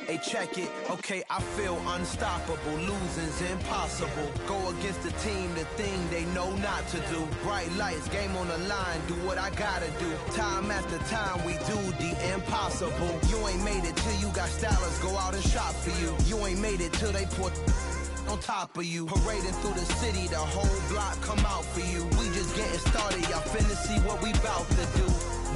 Hey, check it. Okay, I feel unstoppable. Losing's impossible. Go against the team, the thing they know not to do. Bright lights, game on the line. Do what I gotta do. Time after time, we do the impossible. You ain't made it till you got stylists go out and shop for you. You ain't made it till they put on top of you. Parading through the city, the whole block come out for you. We just getting started, y'all finna see what we bout to do.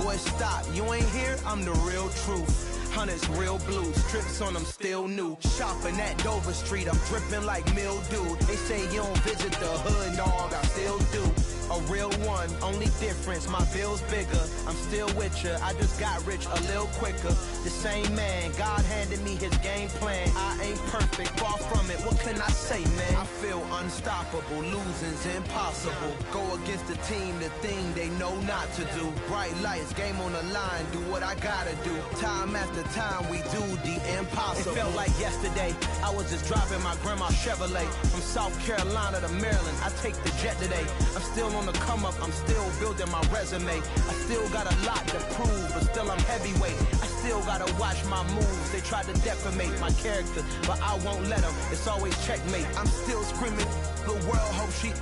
Boy, stop, you ain't here, I'm the real truth. Hunters, real blue, strips on them still new. Shopping at Dover Street, I'm dripping like mildew. They say you don't visit the hood, dog, I still do. A real one, only difference, my bill's bigger. I'm still with ya, I just got rich a little quicker. The same man, God handed me his game plan. I ain't perfect, far from it, what can I say, man? I feel unstoppable, losing's impossible. Go against the team, the thing they know not to do. Bright lights, game on the line, do what I gotta do. Time after time, we do the impossible. It felt like yesterday, I was just driving my grandma's Chevrolet. From South Carolina to Maryland, I take the jet today. I'm still on the come up, I'm still building my resume. I still got a lot to prove, but still I'm heavyweight. I still gotta watch my moves. They tried to defamate my character, but I won't let them. It's always checkmate. I'm still screaming, the world hope she.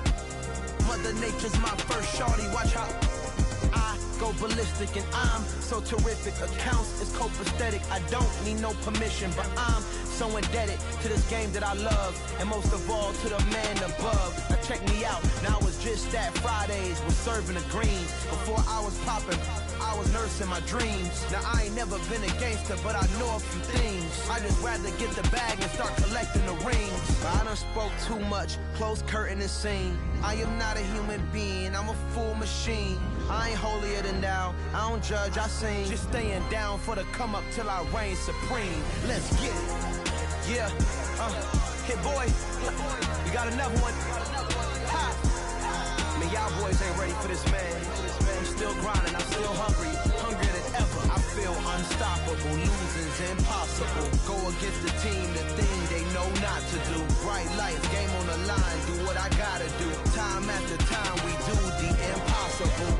Mother Nature's my first shorty, watch how I go ballistic, and I'm so terrific. Accounts is copacetic. I don't need no permission, but I'm so indebted to this game that I love, and most of all to the man above. Now check me out, now it's just that Fridays was serving the greens. Before I was popping, I was nursing my dreams. Now I ain't never been a gangster, but I know a few things. I just rather get the bag and start collecting the rings. But I done spoke too much, close curtain and scene. I am not a human being, I'm a full machine. I ain't holier than thou, I don't judge, I sing. Just staying down for the come up till I reign supreme. Let's get it. Yeah, hit boy, you got another one. Ha. Man, y'all boys ain't ready for this, man. I'm still grinding, I'm still hungry, hungrier than ever. I feel unstoppable, losing's impossible. Go against the team, the thing they know not to do. Bright lights, game on the line, do what I gotta do. Time after time, we do the impossible.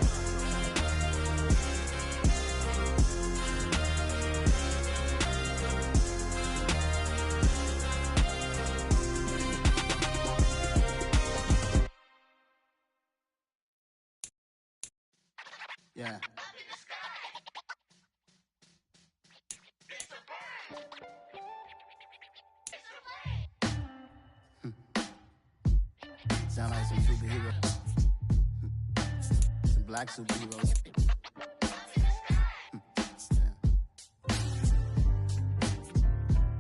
Yeah. Sound like some superheroes. Some black superheroes.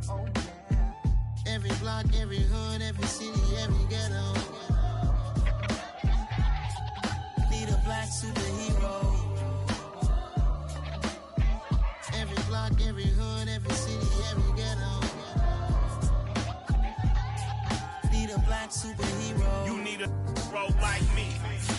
Oh, yeah. Every block, every hood, every city, every ghetto. Need a black superhero. Every block, every hood, every city, every ghetto. Need a black superhero. You need a bro like me.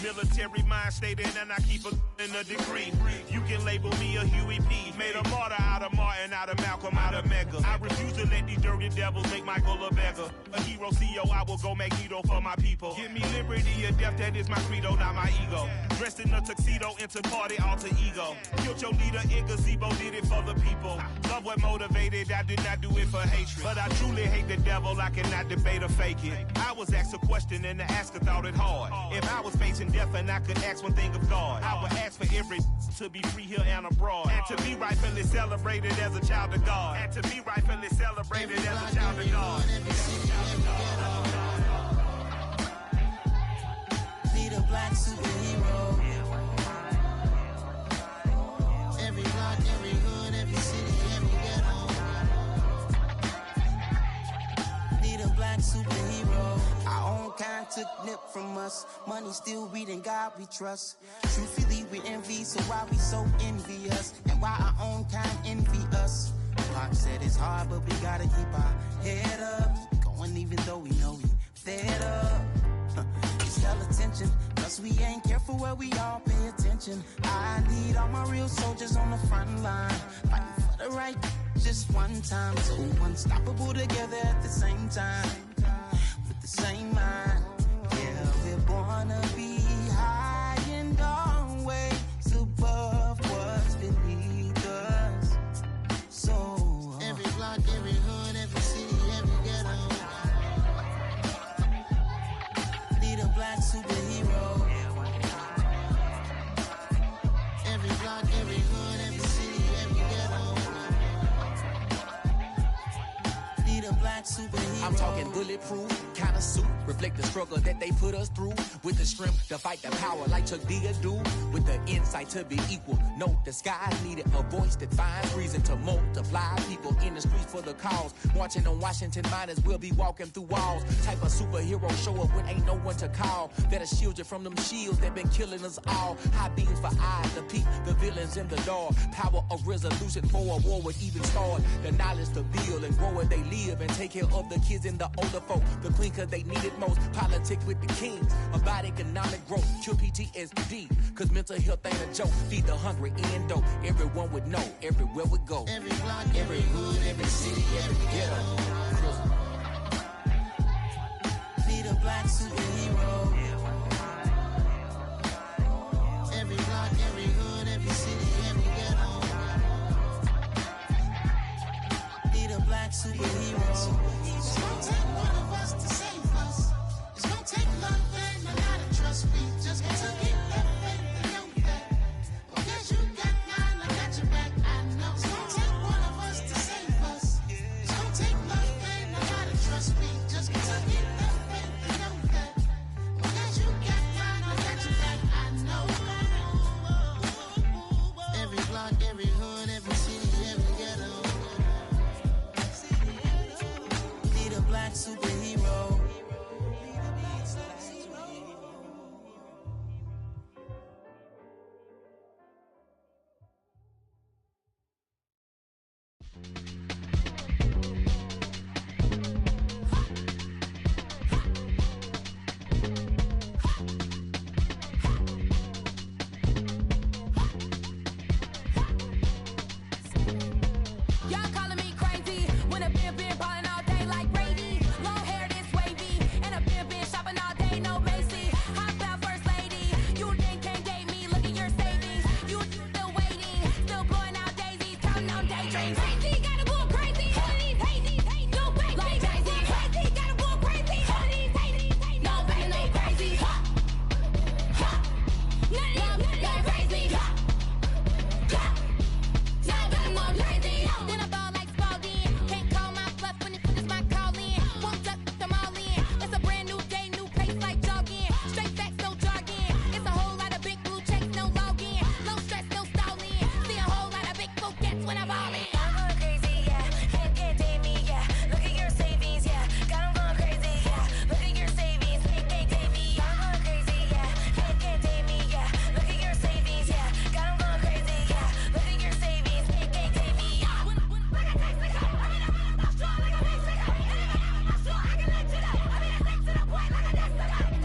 Military mind stated, and I keep in a degree. You can label me a Huey P. Made a martyr out of Martin, out of Malcolm, out of Mega. I refuse to let these dirty devils make Michael a beggar. A hero CEO, I will go Magneto for my people. Give me liberty or death, that is my credo, not my ego. Dressed in a tuxedo, into party, alter ego. Killed your leader in gazebo, did it for the people. Love what motivated, I did not do it for hatred. But I truly hate the devil, I cannot debate or fake it. I was asked a question and the asker thought it hard. If I was facing death and I could ask one thing of God, I would ask for every to be free here and abroad, and to be rightfully celebrated as a child of God, and to be rightfully celebrated as a child of God. Need a black superhero. Every block, every hood, every city, every ghetto. Need a black superhero. Our own kind took nip from us. Money still reading God we trust. Truthfully we envy, so why we so envious? And why our own kind envy us? Pac said it's hard, but we gotta keep our head up. Going even though we know we fed up. Just tell attention, cause we ain't careful where we all pay attention. I need all my real soldiers on the front line, fighting for the right just one time. So unstoppable together at the same time, with the same mind. Yeah, we're born to be high. talking bulletproof kind of suit. Reflect the struggle that they put us through. With the strength to fight the power like Chuck D do. With the insight to be equal. No, the sky needed a voice that finds reason to multiply. People in the streets for the cause. Marching on Washington miners will be walking through walls. Type of superhero show up when ain't no one to call. That'll shield you from them shields that been killing us all. High beams for eyes to peep the villains in the dark. Power of resolution for a war would even start. The knowledge to build and grow where they live and take care of the kids and the older folk. The clean cause they need it most. Politics with the kings. About economic growth. Cure PTSD. Cause mental health ain't a joke. Feed the hungry and dope. Everyone would know. Everywhere we go. Every block, every hood, every city, every ghetto. Need a black superhero. Every block, every hood, every city, every ghetto. Need a black superhero. It's gonna take one of us to save us. It's gonna take love and a lot of trust. We just got to keep that faith and know that. Because you got mine, I got your back. I know. It's gonna take one of us to save us. It's gonna take love and a lot of trust. We just got to keep that faith and know that. Because you got mine, I got your back. I know. Every block, every hood, every city, every ghetto. Need a black superhero. Y'all calling me crazy when a been ballin' all day like Brady. Long hair this wavy, and a been shopping all day, no Macy. Hop out first lady, you think can't date me? Look at your savings, you still waiting, still blowing out daisies, counting on daydreams. Crazy, gotta go crazy. All of these hate, no baby. Like crazy, crazy, gotta go crazy. All of these hate, no baby, no crazy. None of them got crazy. Now got more crazy. Then I ball like Spalding. Can't call my bluff when it's my call in. Won't duck them all in. It's a brand new day, new pace like jogging. Straight facts, no jargon. It's a whole lot of big blue checks, no login. No stress, no stalling. See a whole lot of big forgets when I ball in. I'm going crazy, yeah. Can't date me, yeah. Look at your savings, yeah. Got 'em going crazy, yeah. Look at your savings, can't date me. I'm going crazy, yeah. Can't date me, yeah. Look at your savings, yeah. Got 'em going crazy, yeah. Look at your savings, can't date me.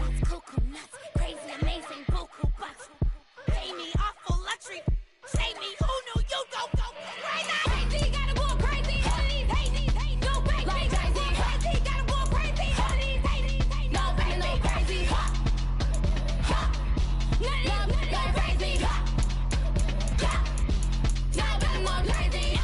That's cuckoo nuts, crazy, amazing, buku bucks. Pay me off for luxury. Save me, who knew you go crazy? Crazy, gotta go crazy. All of these hate, no baby. Like crazy, crazy, gotta go crazy. All of these hate, no baby, no crazy. None of them got crazy. Now got more crazy.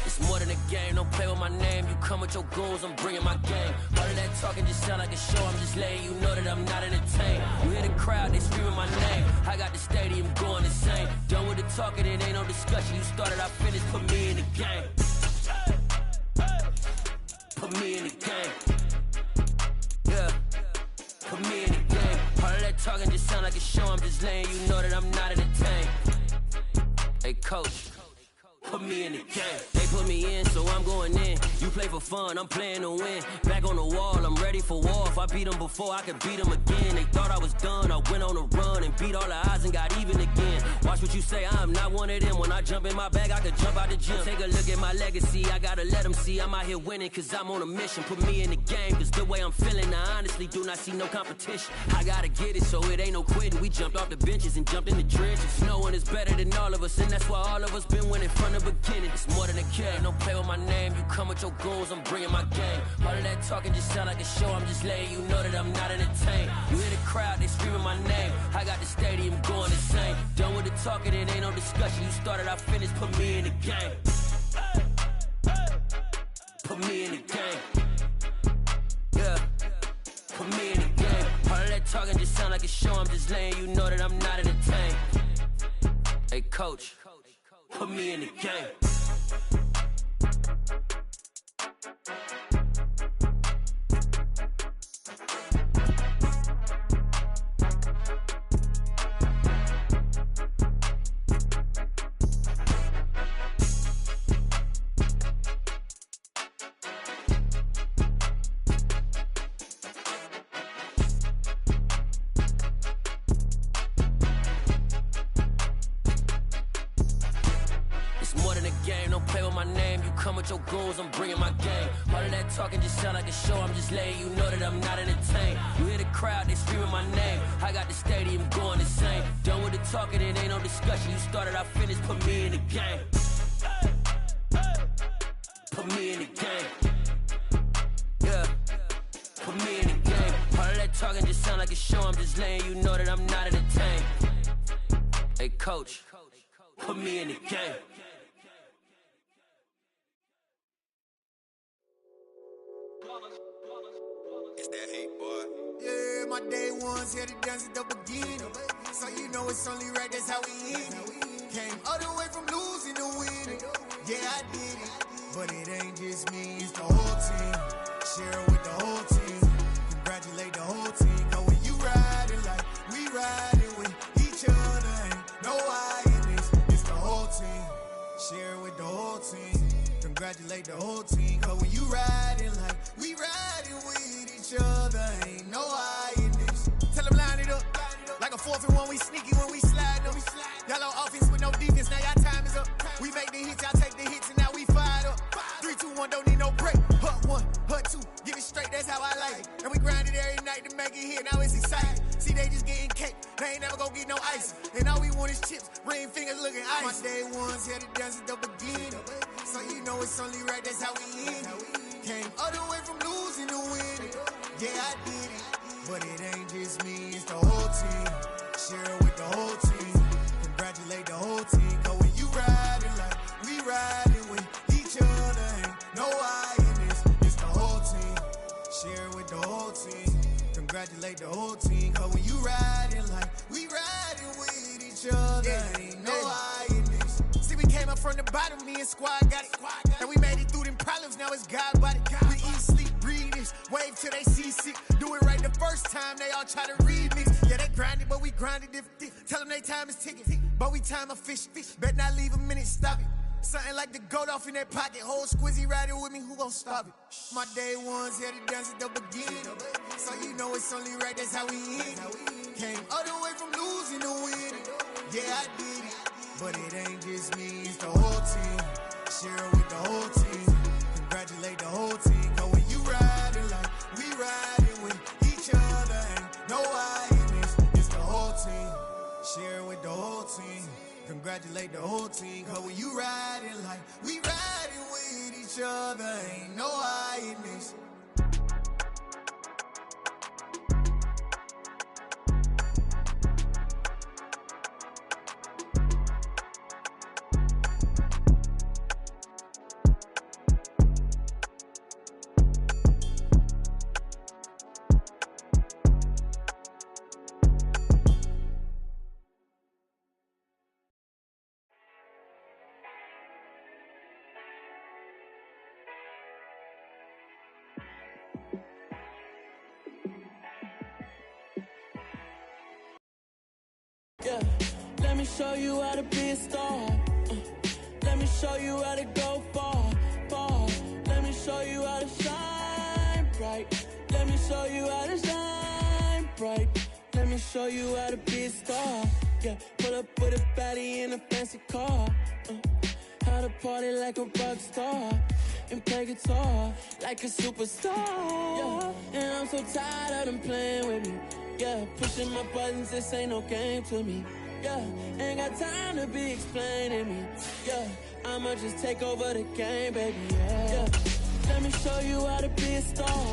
It's more than a game, don't play with my name. You come with your goons, I'm bringing my game. All of that talking just sound like a show, I'm just letting you know that I'm not entertained. You hear the crowd, they screaming my name. I got the stadium going insane. Done with the talking, it ain't no discussion. You started, I finished, put me in the game. Put me in the game. Yeah, put me in the game. All of that talking just sound like a show, I'm just letting you know that I'm not entertained. Hey coach, put me in the game. They put me in, so I'm going in. You play for fun, I'm playing to win. Back on the wall, I'm ready for war. If I beat them before, I could beat them again. They thought I was done, I went on a run and beat all the odds and got even again. Watch what you say, I'm not one of them. When I jump in my bag, I could jump out the gym. Take a look at my legacy, I gotta let them see I'm out here winning, cause I'm on a mission. Put me in the game, cause the way I'm feeling, I honestly do not see no competition. I gotta get it, so it ain't no quitting. We jumped off the benches and jumped in the trenches. No one is better than all of us, and that's why all of us been winning from the beginning. It's more than a game, don't play with my name. You come with your goons, I'm bringing my game. All of that talking just sound like a show, I'm just letting you know that I'm not entertained. You hear the crowd, they screaming my name. I got the stadium going insane. Done with the talking, it ain't no discussion. You started, I finished, put me in the game. Put me in the game. Yeah, put me in the game. All of that talking just sound like a show, I'm just letting you know that I'm not entertained. Hey coach, put me in the game. Your goons, I'm bringing my game. All of that talking just sound like a show, I'm just letting you know that I'm not entertained. You hear the crowd, they screaming my name. I got the stadium going insane. Done with the talking, it ain't no discussion. You started, I finished, put me in the game. Put me in the game. Yeah, put me in the game. All of that talking just sound like a show, I'm just letting you know that I'm not entertained. Hey coach, put me in the game. It's that hate, boy. Yeah, my day ones here to dance at the beginning. So you know it's only right, that's how we end it. Came all the way from losing to winning. Yeah, I did it. But it ain't just me, it's the whole team. Share it with the whole team. Congratulate the whole team. Cause when you riding like we riding with each other, ain't no I in this. It's the whole team. Share it with the whole team. Congratulate the whole team. Cause when you riding like we riding with each other, ain't no I in this. Tell them line it up. Like a 4th and 1, we sneaky when we slide them. Y'all on offense with no defense, now y'all time is up. We make the hits, y'all take the hits, and now we fired up. 3, 2, 1, don't need no break. Hut 1, hut 2, give it straight, that's how I like it. And we grind it every night to make it here, now it's exciting. See, they just getting cake, they ain't never gonna get no ice. And all we want is chips, ring fingers looking ice. My day ones here to dance at the beginning. So you know it's only right, that's how we end it. Came all the way from losing to winning. Yeah, I did it. But it ain't just me, it's the whole team. Share it with the whole team. Congratulate the whole team. Cause when you riding like we riding with each other, ain't no I in this. It's the whole team. Share it with the whole team. Congratulate the whole team. Cause when you riding like we riding with each other, ain't no I in this. See, we came up from the bottom, me and squad got it. And we made it through them problems, now it's God body. We eat, sleep, breathe this, wave till they seasick. Do it right the first time, they all try to remix. Yeah, they grinded, but we grinded different. Tell them they time is ticking, but we time a fish. Bet not leave a minute, stop it. Something like the goat off in their pocket. Whole squizzy riding with me, who gon' stop it? My day ones here to dance at the beginning. So you know it's only right, that's how we end it. Came all the way from losing to winning. Yeah, I did it. But it ain't just me, it's the whole team. Share it with the whole team. Congratulate the whole team. Cause when you riding like we riding with each other, ain't no I in this. It's the whole team. Share it with the whole team. Congratulate the whole team. Cause when you riding like we riding with each other, ain't no I in this. Yeah, let me show you how to be a star. Let me me show you how to go far, far. Let me show you how to shine bright. Let me show you how to shine bright. Let me show you how to be a star. Yeah, pull up with a baddie in a fancy car. How to party like a rock star and play guitar like a superstar. Yeah, and I'm so tired of them playing with me. Yeah, pushing my buttons, this ain't no game to me. Yeah, ain't got time to be explaining me. Yeah, I'ma just take over the game, baby. Yeah, let me show you how to be a star.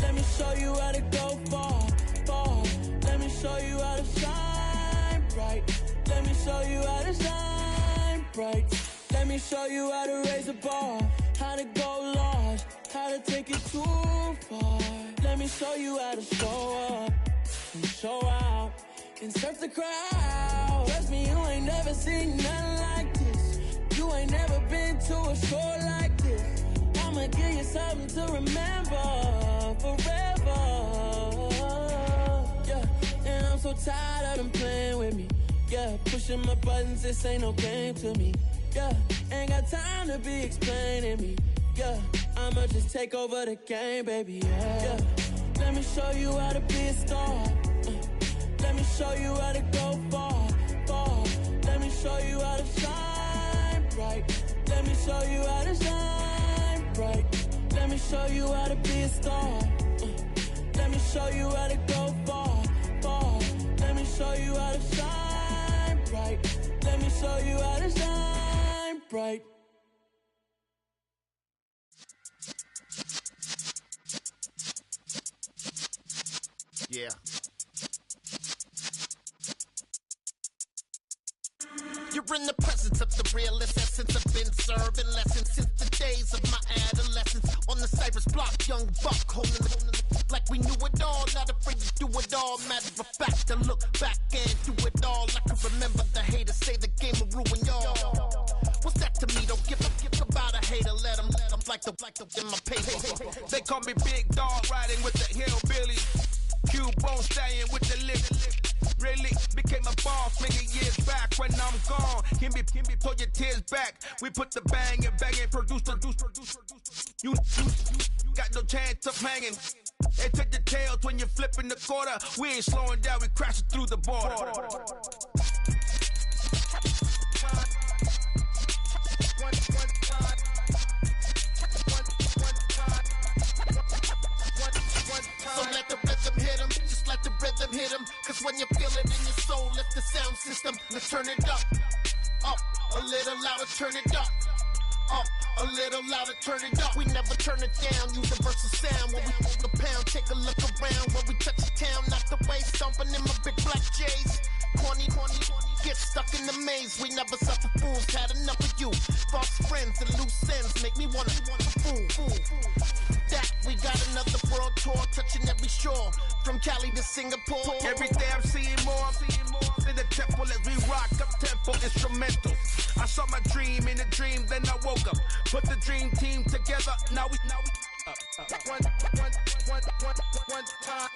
Let me show you how to go far, far. Let me show you how to shine bright. Let me show you how to shine bright. Let me show you how to raise the bar, how to go large, how to take it too far. Let me show you how to show up and show out and surf the crowd. Trust me, you ain't never seen nothing like this. You ain't never been to a show like this. I'ma give you something to remember forever. Yeah, and I'm so tired of them playing with me. Yeah, pushing my buttons, this ain't no game to me. Yeah, ain't got time to be explaining me. Yeah, I'ma just take over the game, baby. Yeah, let me show you how to be a star. Let me show you how to go far, far. Let me show you how to shine bright. Let me show you how to shine bright. Let me show you how to be a star. Let me show you how to go far, far. Let me show you how to shine bright. Let me show you how to shine bright. Yeah. You're in the presence of the realest essence. I've been serving lessons since the days of my adolescence. On the Cypress block, young buck holding it like we knew it all. Not afraid to do it all. Matter of fact, to look back and do it all. I can remember the haters say the game will ruin y'all. What's that to me? Don't give a about a hater. Let them like the in my paper. They call me Big Dog, riding with the hillbilly. Q-Bone stallion with the lip. Really became a boss many years back. When I'm gone, can be pull your tears back. We put the bang and produce. You got no chance of hanging. They take the tails when you're flipping the quarter. We ain't slowing down, we crashing through the border. So let the rhythm hit him, just let the rhythm hit him. Cause when you feel it in your soul, lift the sound system. Let's turn it up, a little louder, turn it up, a little louder, turn it up. We never turn it down, universal sound. When we move the pound, take a look around. When we touch the town, knock the way, stomping in my big black J's. Corny, get stuck in the maze. We never suffer fools, had enough of you. False friends and loose ends make me wanna fool. That we got another world tour, touching every shore, from Cali to Singapore. Every day I'm seeing more in the temple as we rock up tempo instrumentals. I saw my dream in a dream, then I woke up. Put the dream team together. Now we one time.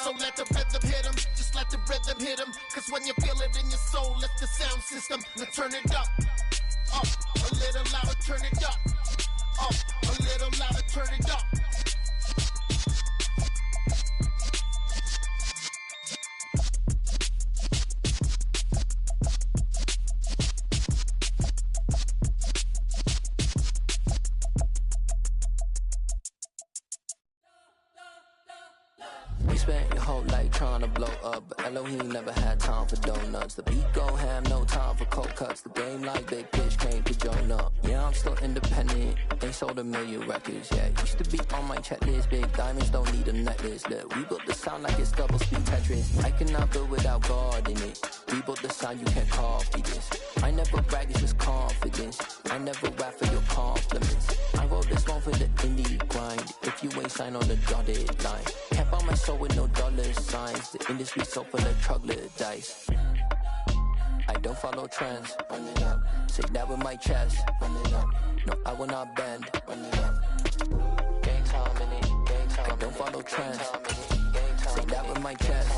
So let the rhythm hit him, just let the rhythm hit him. Cause when you feel it in your soul, lift the sound system. Now turn it up, a little louder, turn it up, a little louder, turn it up. We spent your whole life trying to blow up, but Elohim never had time for donuts. The beat go ham, no time for cold cuts. The game like Big Pitch came to join up. Yeah, I'm still independent, ain't sold a million records. Yeah, used to be on my checklist. Big diamonds don't need a necklace. Look, we built the sound like it's double speed Tetris. I cannot build without God in it. We built the sound, you can't copy this. I never brag, it's just confidence. I never rap for your compliments. I wrote this one for the indie grind. If you ain't signed on the dotted line, can't buy my soul with no dollar signs. The industry so full of troglodytes. I don't follow trends. Run it up. Say that with my chest. Run it up. No, I will not bend. Run it up. Gang time in it. Gang time. I don't follow trends. Say that with my chest.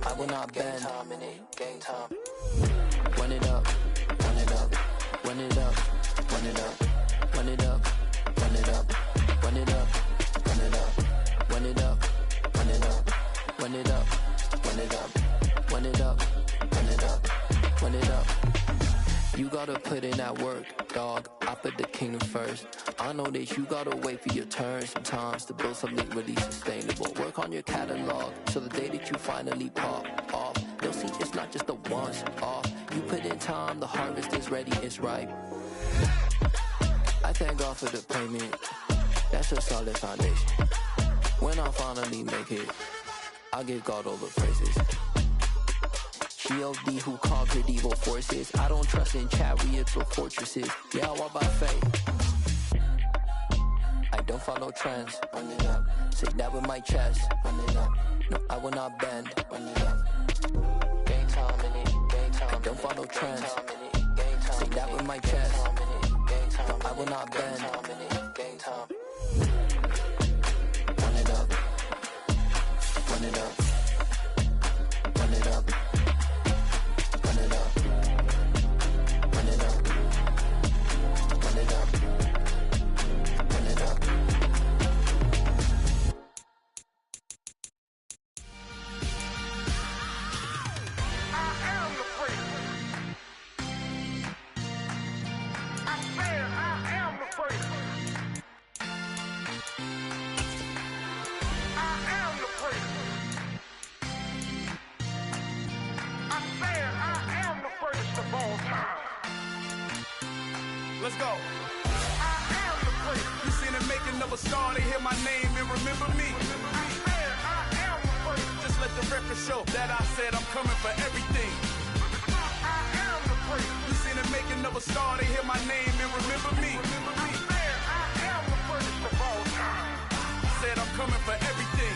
I will not bend. Gang time. run it up, run it up, run it up, run it up, run it up, run it up, run it up, run it up, run it up, run it up, run it up, run it up, run it up, run it up, run it up. You gotta put in that work, dog. I put the kingdom first. I know that you gotta wait for your turn sometimes to build something really sustainable. Work on your catalog, so the day that you finally pop off, they'll see it's not just a once off. You put in time, the harvest is ready, it's ripe. I thank God for the payment, that's a solid foundation. When I finally make it, I give God all the praises. G.O.D. who conquered evil forces. I don't trust in chariots or fortresses. Yeah, I walk by faith. I don't follow trends. Run it up. Say that with my chest. Run it up. No, I will not bend. Run it up. Game time in it. Game time. I don't follow trends. Say that with my chest. No, I will not bend. Game time. Run it up. Run it up. Run it up. Let's go. I am the prince. You seen the making of a star, they hear my name and remember me. I am the prince. Just let the record show that I said I'm coming for everything. I am the prince. You seen the making of a star, they hear my name and remember me. I am the prince of all time. Said I'm coming for everything.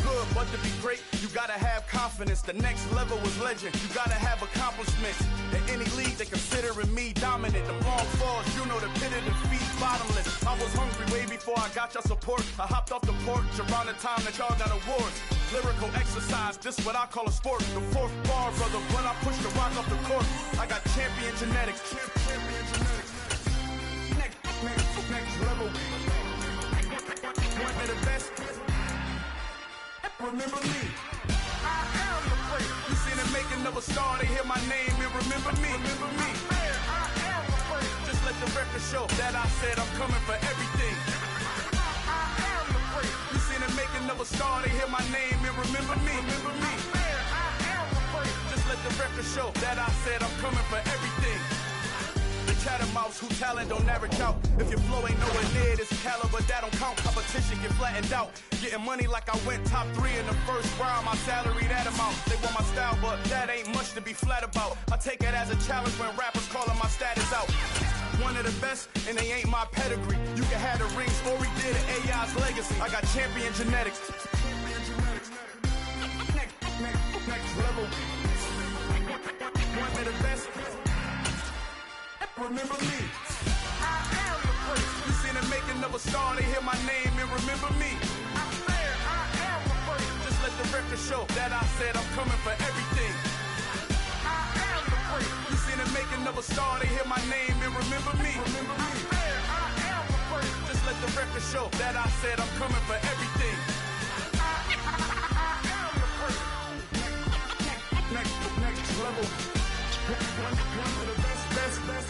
Good, but to be great, you gotta have confidence. The next level was legend. You gotta have accomplishments. In any league, they considering me dominant. The wrong falls, you know the pit of defeat, bottomless. I was hungry way before I got your support. I hopped off the porch around the time that y'all got awards. Lyrical exercise, this what I call a sport. The fourth bar, brother, when I push the rock off the court. I got champion genetics. Champion genetics. Next level. One of the best. Remember me. I am the prince. You seen the making of a star, they hear my name and remember me. Remember me. I am the prince. Just let the record show that I said I'm coming for everything. I am the prince. You seen the making of a star, they hear my name and remember me. Remember me. I am the prince. Just let the record show that I said I'm coming for everything. The chattermouths who talent don't average out. If your flow ain't nowhere near this caliber, that don't count. Competition get flattened out. Getting money like I went top 3 in the first round. My salary that amount. They want my style, but that ain't much to be flat about. I take it as a challenge when rappers calling my status out. One of the best, and they ain't my pedigree. You can have the rings, or we did an AI's legacy. I got champion genetics. Next level. One of the best. Remember me. I am the prince. You seen the making of a star, they hear my name and remember me. I am the prince. Just let the record show that I said I'm coming for everything. I am the prince. You seen the making of a star, they hear my name and remember me. Remember me. I am the prince. Just let the record show that I said I'm coming for everything. I am the prince. Next level. One of the best. Next level.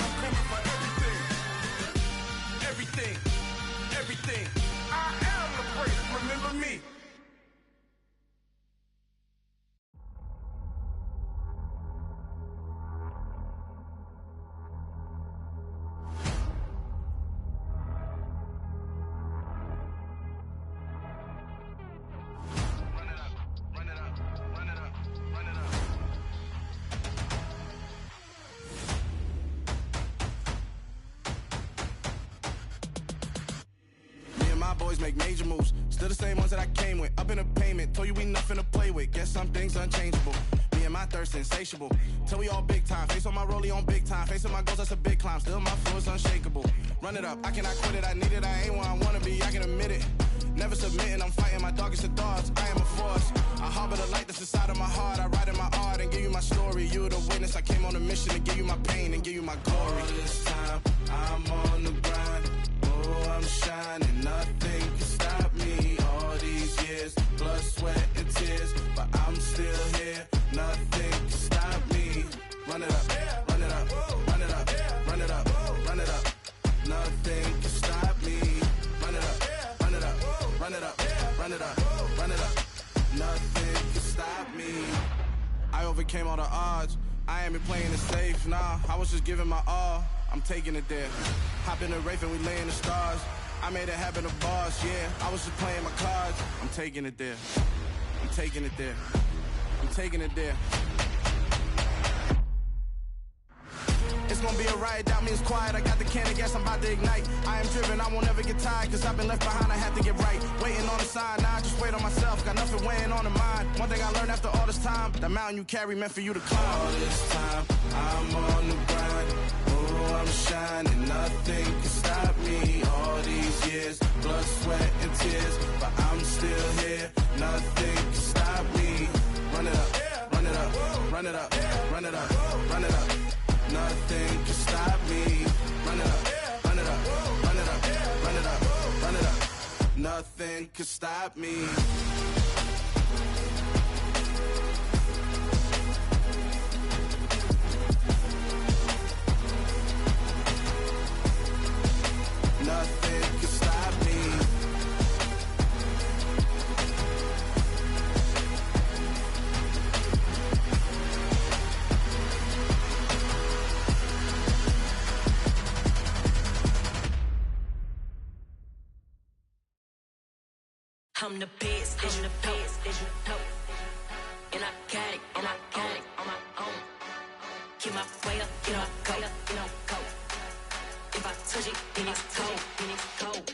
I'm coming for everything. Everything. I am the prince. Remember me. Boys make major moves, still the same ones that I came with. Up in a payment, told you we nothing to play with. Guess some things unchangeable. Me and my thirst insatiable. Till we all big time, face on my rollie on big time. Facing my goals, that's a big climb. Still my flow is unshakable. Run it up, I cannot quit it. I need it, I ain't where I wanna be, I can admit it. Never submitting, I'm fighting my darkest of thoughts. I am a force. I harbor the light that's inside of my heart. I write in my art and give you my story. You're the witness. I came on a mission to give you my pain and give you my glory. All this time, I'm on the grind. Oh, I'm shining. Nothing can stop me. All these years, blood, sweat, and tears. But I'm still here. Nothing can stop me. Run it up, run it up, run it up, run it up, run it up. Nothing can stop me. Run it up, run it up, run it up, run it up, run it up. Nothing can stop me. I overcame all the odds. I ain't been playing it safe, nah. I was just giving my all. I'm taking it there. Hop in the Wraith and we lay in the stars. I made it happen to boss, yeah. I was just playing my cards. I'm taking it there. I'm taking it there. I'm taking it there. It's gonna be a riot, doubt me it's quiet. I got the can of gas, I'm about to ignite. I am driven, I won't ever get tired, cause I've been left behind, I have to get right. Waiting on the sign, now I just wait on myself. Got nothing weighing on the mind. One thing I learned after all this time, the mountain you carry meant for you to climb. All this time, I'm on the grind. Oh, I'm shining, nothing can stop me. All these years, blood, sweat, and tears. But I'm still here, nothing can stop me. Run it up, run it up, run it up, run it up, run it up. Nothing can stop me. Run it up, run it up, run it up, run it up, run it up. Nothing can stop me. Nothing can stop me. I'm the best, I'm the best, and I got it, and I got it on my own. Get my way up, get my go, go. If I touch it, then it's cold, then it's cold.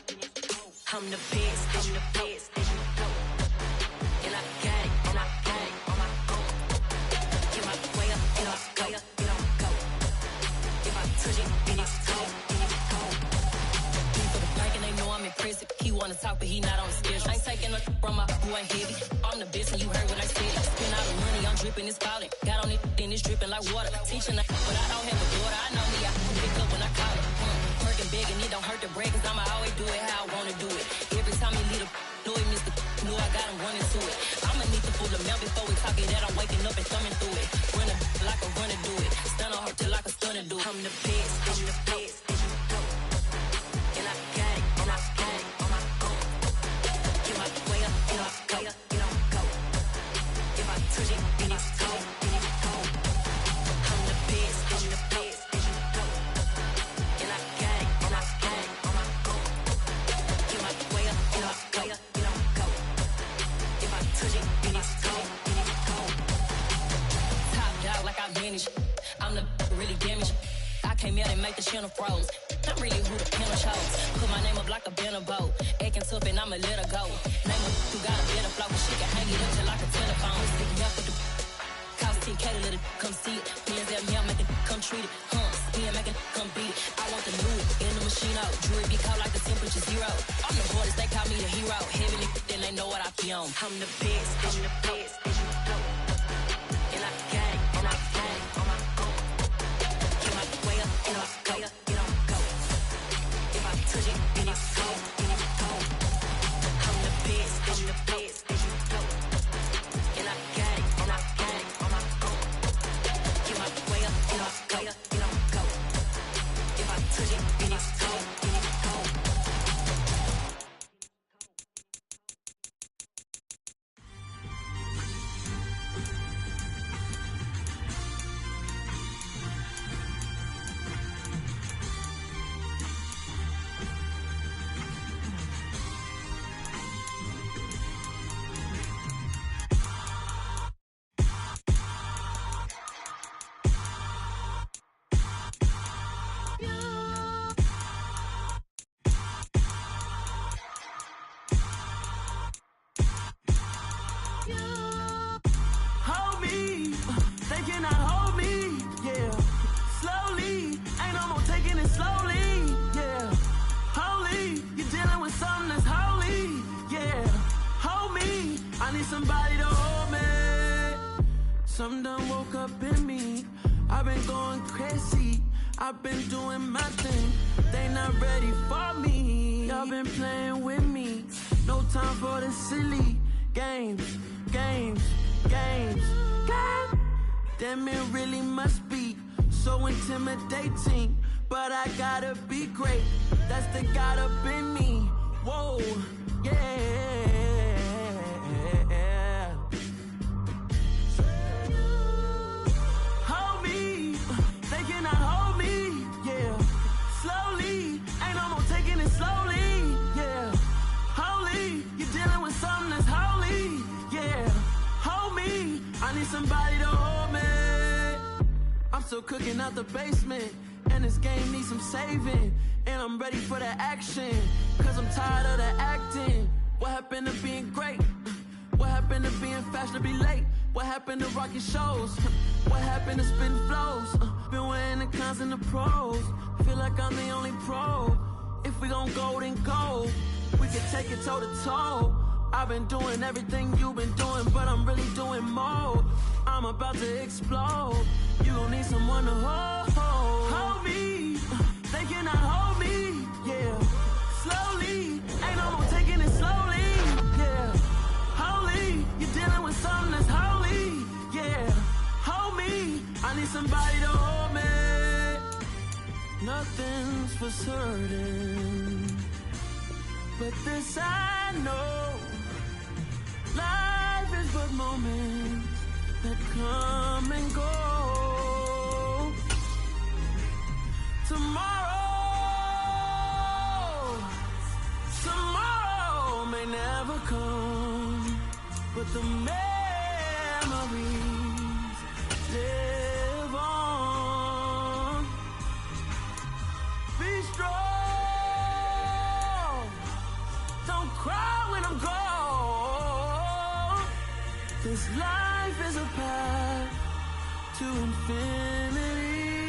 I'm the best, I'm the best, and I got it, and I got it on my own. Get my way up, get my go. If I touch it, then it's cold, then it's cold. People the bank and they know I'm impressive. He wanna talk, but he not on the schedule. I ain't taking no from my who ain't heavy. I'm the best and you heard what I said. Spend all the money, I'm dripping, it's falling. Got on it, then it's dripping like water. Teaching but I don't have a daughter. I know me, I can pick up when I call it. Working big and it don't hurt to break, cause I'ma always do it how I wanna do it. Every time he lead a know he missed the know I got him running to it. I'ma need to pull the mouth before we talk it that I'm waking up and thumbing through it. Run like a runner do it. Stun on her till like a stunner do it. I'm the best, I'm the best. And I got it, and I got it on my own. Get my way up, get my go. If I touch it, then it's cold, then it's cold. I'm the best, I'm the best. And I got it, and I got it on my own. Get my way up, get my go. If I touch it, then it's cold, then it's cold. Top dog like I vanished. I'm the really damaged. I came out and make the channel froze. I'm really who the piano chose. Put my name up like a banner boat. Acting tough and I'ma let her go. Name her who got a better flow. She can hang it up till like a telephone. Stick me up with the cost 10K to let it come see it. Hands out me, I make it come treat it. Spin, make it come beat it. I want the new in the machine out. Jewelry be cold like the temperature zero. I'm the boys, they call me the hero. Heaven it, then they know what I be on. I'm the best, I'm the best. And I got it, and I got it on my own. Get my way up, and I go. If I touch it, then it's cold, then it's cold. I'm the best, I'm the best. And I got it, and I got it on my own. Get my way up, and I go. If I touch it, then it's cold, then it's cold. I've been doing my thing. They not ready for me. Y'all been playing with me. No time for the silly games. Damn, it really must be so intimidating. But I gotta be great. That's the God up in me. Whoa, yeah. Hold me, they cannot hold me, yeah. Slowly, ain't no more taking it slowly, yeah. Holy, you're dealing with something that's holy, yeah. Hold me, I need somebody to hold me. I'm still cooking out the basement, and this game needs some saving. And I'm ready for the action, cause I'm tired of the acting. What happened to being great? What happened to being fashionably late? What happened to rocking shows? What happened to spitting flows? Been wearing the cons and the pros. Feel like I'm the only pro. If we gon' go, then go. We can take it toe to toe. I've been doing everything you've been doing, but I'm really doing more. I'm about to explode. You gon' need someone to hold me. They cannot hold me, yeah. Slowly, ain't no more taking it slowly, yeah. Holy, you're dealing with something that's holy, yeah. Hold me, I need somebody to hold me. Nothing's for certain, but this I know. Life is but moments that come and go. Tomorrow may never come, but the memories live on. Be strong, don't cry when I'm gone. This life is a path to infinity.